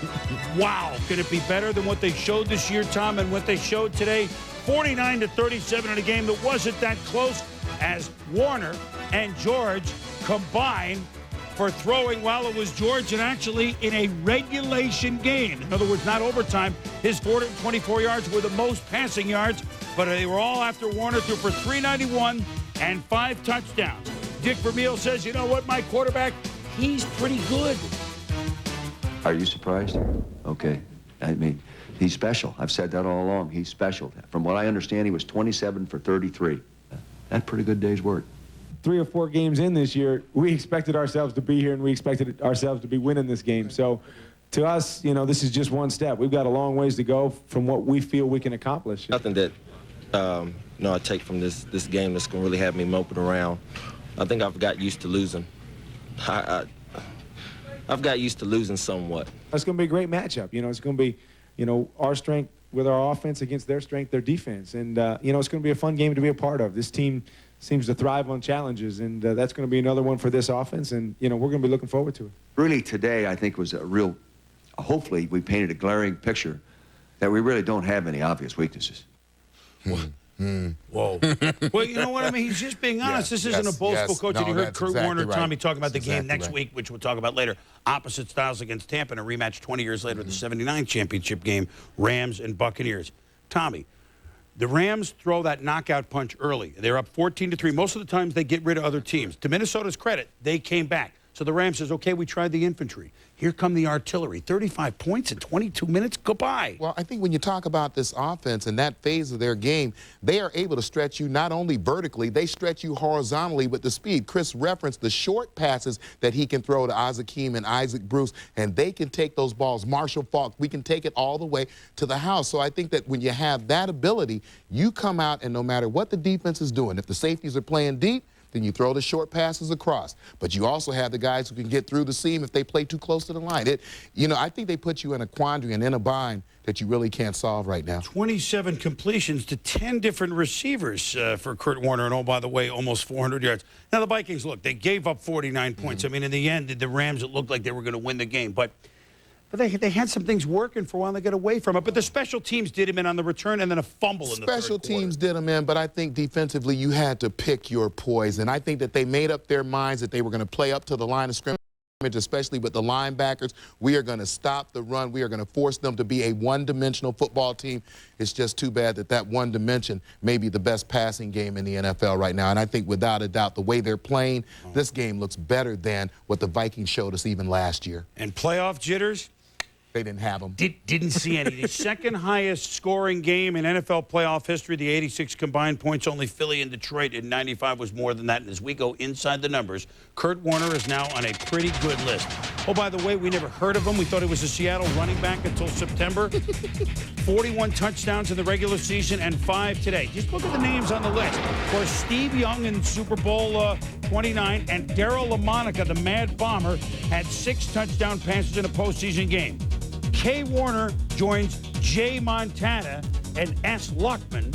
Wow, could it be better than what they showed this year, Tom, and what they showed today? 49-37 in a game that wasn't that close, as Warner and George combined for throwing while it was George, and actually in a regulation game. In other words, not overtime. His 424 yards were the most passing yards, but they were all after Warner threw for 391 and 5 touchdowns. Dick Vermeil says, you know what, my quarterback, he's pretty good. Are you surprised? Okay. I mean, he's special. I've said that all along. He's special. From what I understand, he was 27 for 33. That's a pretty good day's work. 3 or 4 games in this year, we expected ourselves to be here and we expected ourselves to be winning this game. So to us, you know, this is just one step. We've got a long ways to go from what we feel we can accomplish. Nothing that, you know, I take from this game that's going to really have me moping around. I think I've got used to losing. I've got used to losing somewhat. It's going to be a great matchup. You know, it's going to be, you know, our strength with our offense against their strength, their defense. And, you know, it's going to be a fun game to be a part of. This team seems to thrive on challenges, and that's going to be another one for this offense. And, you know, we're going to be looking forward to it. Really, today, I think, was a real, hopefully, we painted a glaring picture that we really don't have any obvious weaknesses. Whoa. Well, you know what I mean? He's just being honest. This isn't a boastful coach. No, and you heard that's Kurt exactly Warner, right. Tommy, talking about That's the game exactly next right. week, which we'll talk about later. Opposite styles against Tampa in a rematch 20 years later, the 79 championship game, Rams and Buccaneers. Tommy, the Rams throw that knockout punch early. They're up 14-3. Most of the times they get rid of other teams. To Minnesota's credit, they came back. So the Rams says, okay, we tried the infantry. Here come the artillery. 35 points in 22 minutes. Goodbye. Well, I think when you talk about this offense and that phase of their game, they are able to stretch you not only vertically, they stretch you horizontally with the speed. Chris referenced the short passes that he can throw to Azakim and Isaac Bruce, and they can take those balls. Marshall Faulk, we can take it all the way to the house. So I think that when you have that ability, you come out and no matter what the defense is doing, if the safeties are playing deep, then you throw the short passes across. But you also have the guys who can get through the seam if they play too close to the line. You know, I think they put you in a quandary and in a bind that you really can't solve right now. 27 completions to 10 different receivers for Kurt Warner, and oh, by the way, almost 400 yards. Now, the Vikings, look, they gave up 49 points. I mean, in the end, the Rams, it looked like they were going to win the game. But they had some things working for a while. They got away from it. But the special teams did him in on the return and then a fumble in the third quarter. Special teams did them in, but I think defensively you had to pick your poison. I think that they made up their minds that they were going to play up to the line of scrimmage, especially with the linebackers. We are going to stop the run. We are going to force them to be a one-dimensional football team. It's just too bad that that one dimension may be the best passing game in the NFL right now. And I think without a doubt, the way they're playing, this game looks better than what the Vikings showed us even last year. And playoff jitters? They didn't have them. Didn't see any. The second highest scoring game in NFL playoff history, the 86 combined points. Only Philly and Detroit in 95 was more than that. And as we go inside the numbers, Kurt Warner is now on a pretty good list. Oh, by the way, we never heard of him. We thought he was a Seattle running back until September. 41 touchdowns in the regular season and 5 today. Just look at the names on the list. Of course, Steve Young in Super Bowl 29 and Darryl LaMonica, the Mad Bomber, had 6 touchdown passes in a postseason game. Kay Warner joins Jay Montana and S. Luckman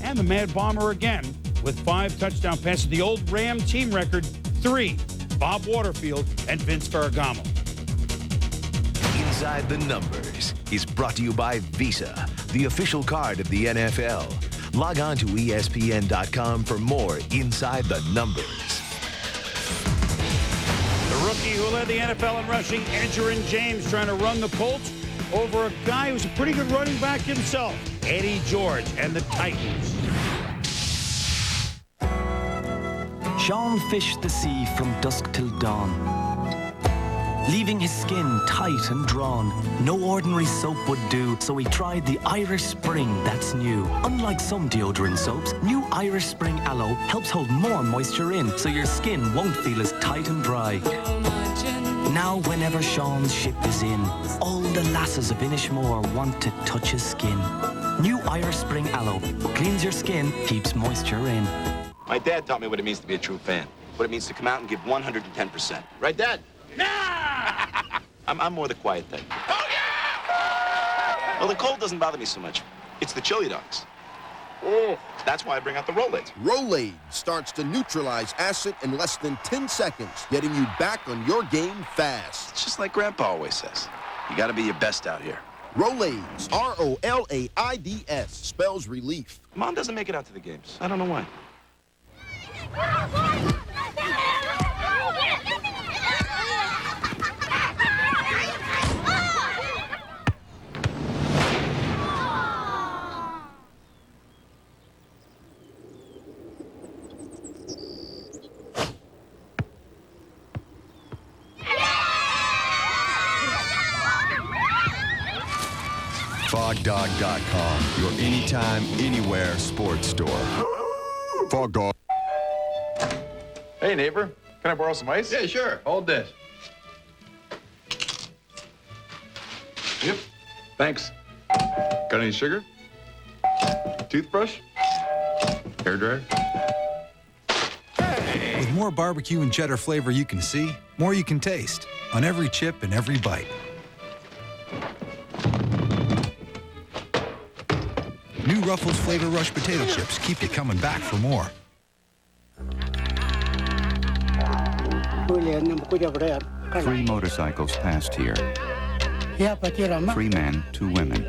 and the Mad Bomber again with 5 touchdown passes. The old Ram team record, 3. Bob Waterfield and Vince Ferragamo. Inside the Numbers is brought to you by Visa, the official card of the NFL. Log on to ESPN.com for more Inside the Numbers. The rookie who led the NFL in rushing, Edgerrin James, trying to run the Colts over a guy who's a pretty good running back himself, Eddie George and the Titans. Sean fished the sea from dusk till dawn, leaving his skin tight and drawn. No ordinary soap would do, so he tried the Irish Spring that's new. Unlike some deodorant soaps, new Irish Spring Aloe helps hold more moisture in, so your skin won't feel as tight and dry. Now whenever Sean's ship is in, all the lasses of Inishmore want to touch his skin. New Irish Spring Aloe cleans your skin, keeps moisture in. My dad taught me what it means to be a true fan. What it means to come out and give 110%. Right, Dad? Yeah! I'm more the quiet type. Oh, yeah! Well, the cold doesn't bother me so much. It's the chili dogs. That's why I bring out the Rolaids. Rolaids starts to neutralize acid in less than 10 seconds, getting you back on your game fast. It's just like Grandpa always says. You got to be your best out here. Rolaids, R-O-L-A-I-D-S, spells relief. Mom doesn't make it out to the games. I don't know why. FogDog.com, your anytime, anywhere sports store. Fog Dog. Hey, neighbor. Can I borrow some ice? Yeah, sure. Hold this. Yep. Thanks. Got any sugar? Toothbrush? Hairdryer? With more barbecue and cheddar flavor you can see, more you can taste on every chip and every bite. New Ruffles Flavor Rush potato chips keep you coming back for more. Three motorcycles passed here. 3 men, 2 women,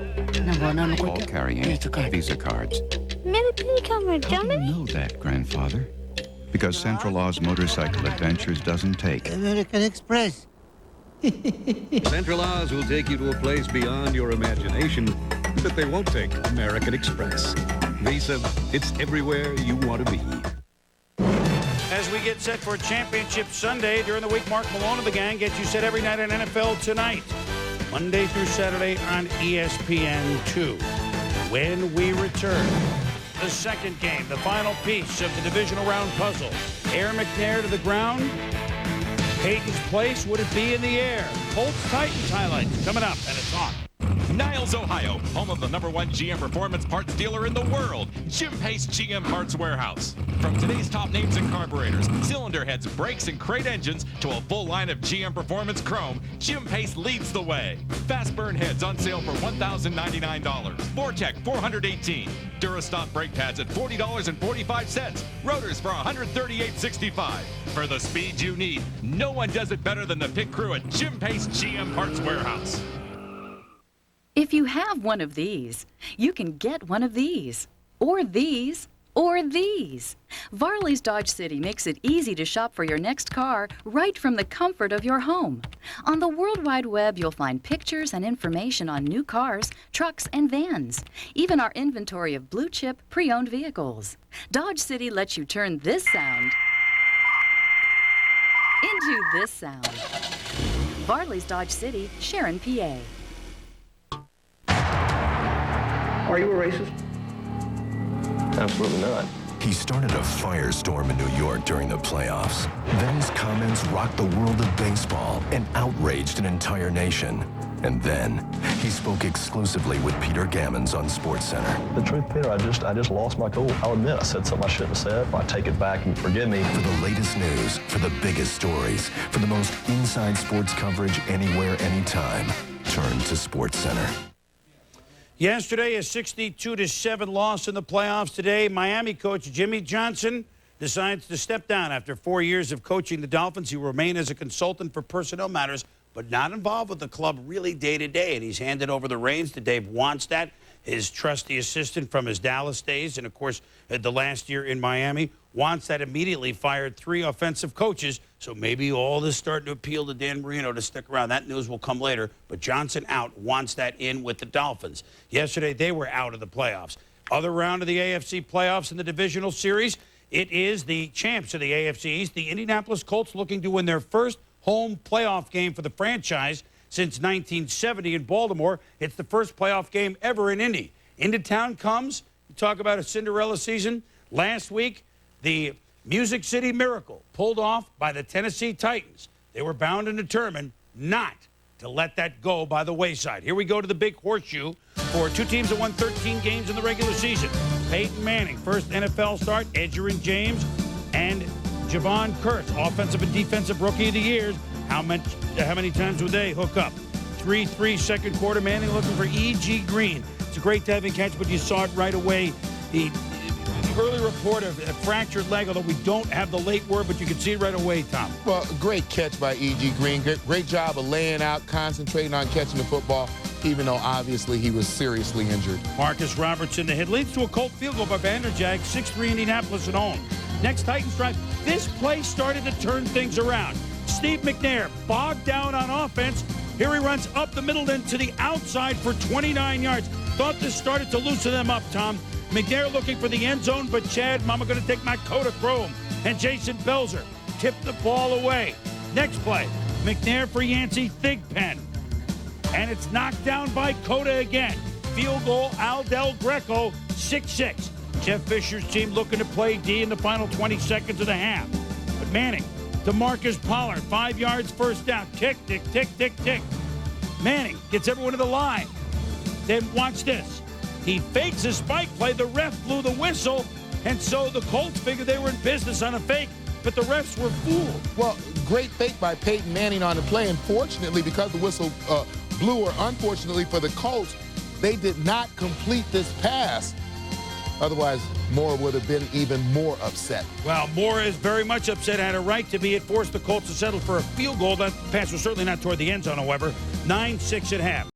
all carrying Visa cards. How do you know that, grandfather? Because Central Law's Motorcycle Adventures doesn't take. American Express. Central Oz will take you to a place beyond your imagination, but they won't take American Express. Visa, it's everywhere you want to be. As we get set for Championship Sunday, during the week, Mark Malone of the gang gets you set every night on NFL Tonight, Monday through Saturday on ESPN2. When we return, the second game, the final piece of the divisional round puzzle. Air McNair to the ground. Peyton's place, would it be in the air? Colts Titans highlights coming up, and it's on. Niles, Ohio, home of the #1 GM performance parts dealer in the world, Jim Pace GM Parts Warehouse. From today's top names in carburetors, cylinder heads, brakes, and crate engines to a full line of GM Performance Chrome, Jim Pace leads the way. Fast burn heads on sale for $1,099. Vortec 418. Durastop brake pads at $40.45. Rotors for $138.65. For the speed you need, no one does it better than the pit crew at Jim Pace GM Parts Warehouse. If you have one of these, you can get one of these, or these, or these. Varley's Dodge City makes it easy to shop for your next car right from the comfort of your home. On the World Wide Web, you'll find pictures and information on new cars, trucks, and vans. Even our inventory of blue-chip, pre-owned vehicles. Dodge City lets you turn this sound into this sound. Varley's Dodge City, Sharon, PA. Are you a racist? Absolutely not. He started a firestorm in New York during the playoffs. Then his comments rocked the world of baseball and outraged an entire nation. And then he spoke exclusively with Peter Gammons on SportsCenter. The truth, Peter, I just lost my cool. I'll admit I said something I shouldn't have said. I take it back and forgive me. For the latest news, for the biggest stories, for the most inside sports coverage anywhere, anytime, turn to SportsCenter. Yesterday, a 62-7 loss in the playoffs. Today, Miami coach Jimmy Johnson decides to step down after 4 years of coaching the Dolphins. He will remain as a consultant for personnel matters, but not involved with the club really day-to-day. And he's handed over the reins to Dave Wannstedt, his trusty assistant from his Dallas days, and, of course, the last year in Miami. Wannstedt immediately fired 3 offensive coaches, so maybe all this starting to appeal to Dan Marino to stick around. That news will come later, but Johnson out, Wannstedt in with the Dolphins. Yesterday, they were out of the playoffs. Other round of the AFC playoffs in the divisional series, it is the champs of the AFC East, the Indianapolis Colts, looking to win their first home playoff game for the franchise since 1970 in Baltimore. It's the first playoff game ever in Indy. Into town comes, you talk about a Cinderella season. Last week, the Music City Miracle pulled off by the Tennessee Titans. They were bound and determined not to let that go by the wayside. Here we go to the big horseshoe for 2 teams that won 13 games in the regular season. Peyton Manning, first NFL start, Edgerrin James, and Javon Kurtz, offensive and defensive rookie of the years. How many times would they hook up? 3-3 second quarter. Manning looking for E.G. Green. It's a great diving catch, but you saw it right away. The early report of a fractured leg, although we don't have the late word, but you can see it right away, Tom. Well, great catch by E.G. Green. Great job of laying out, concentrating on catching the football, even though obviously he was seriously injured. Marcus Robertson, the hit, leads to a Colt field goal by Vanderjagt, 6-3 Indianapolis at home. Next Titans drive. This play started to turn things around. Steve McNair bogged down on offense. Here he runs up the middle then to the outside for 29 yards. Thought this started to loosen them up, Tom. McNair looking for the end zone, but Chad, Mama gonna take my Kodachrome, and Jason Belzer tipped the ball away. Next play, McNair for Yancey Thigpen. And it's knocked down by Coda again. Field goal, Al Del Greco, 6-6. Jeff Fisher's team looking to play D in the final 20 seconds of the half. But Manning to Marcus Pollard, 5 yards, first down. Tick, tick, tick, tick, tick. Manning gets everyone to the line. Then watch this. He fakes a spike play. The ref blew the whistle, and so the Colts figured they were in business on a fake, but the refs were fooled. Well, great fake by Peyton Manning on the play. Unfortunately, because the whistle blew, or unfortunately for the Colts, they did not complete this pass. Otherwise, Mora would have been even more upset. Well, Mora is very much upset, had a right to be. It forced the Colts to settle for a field goal. That pass was certainly not toward the end zone, however. 9-6 at half.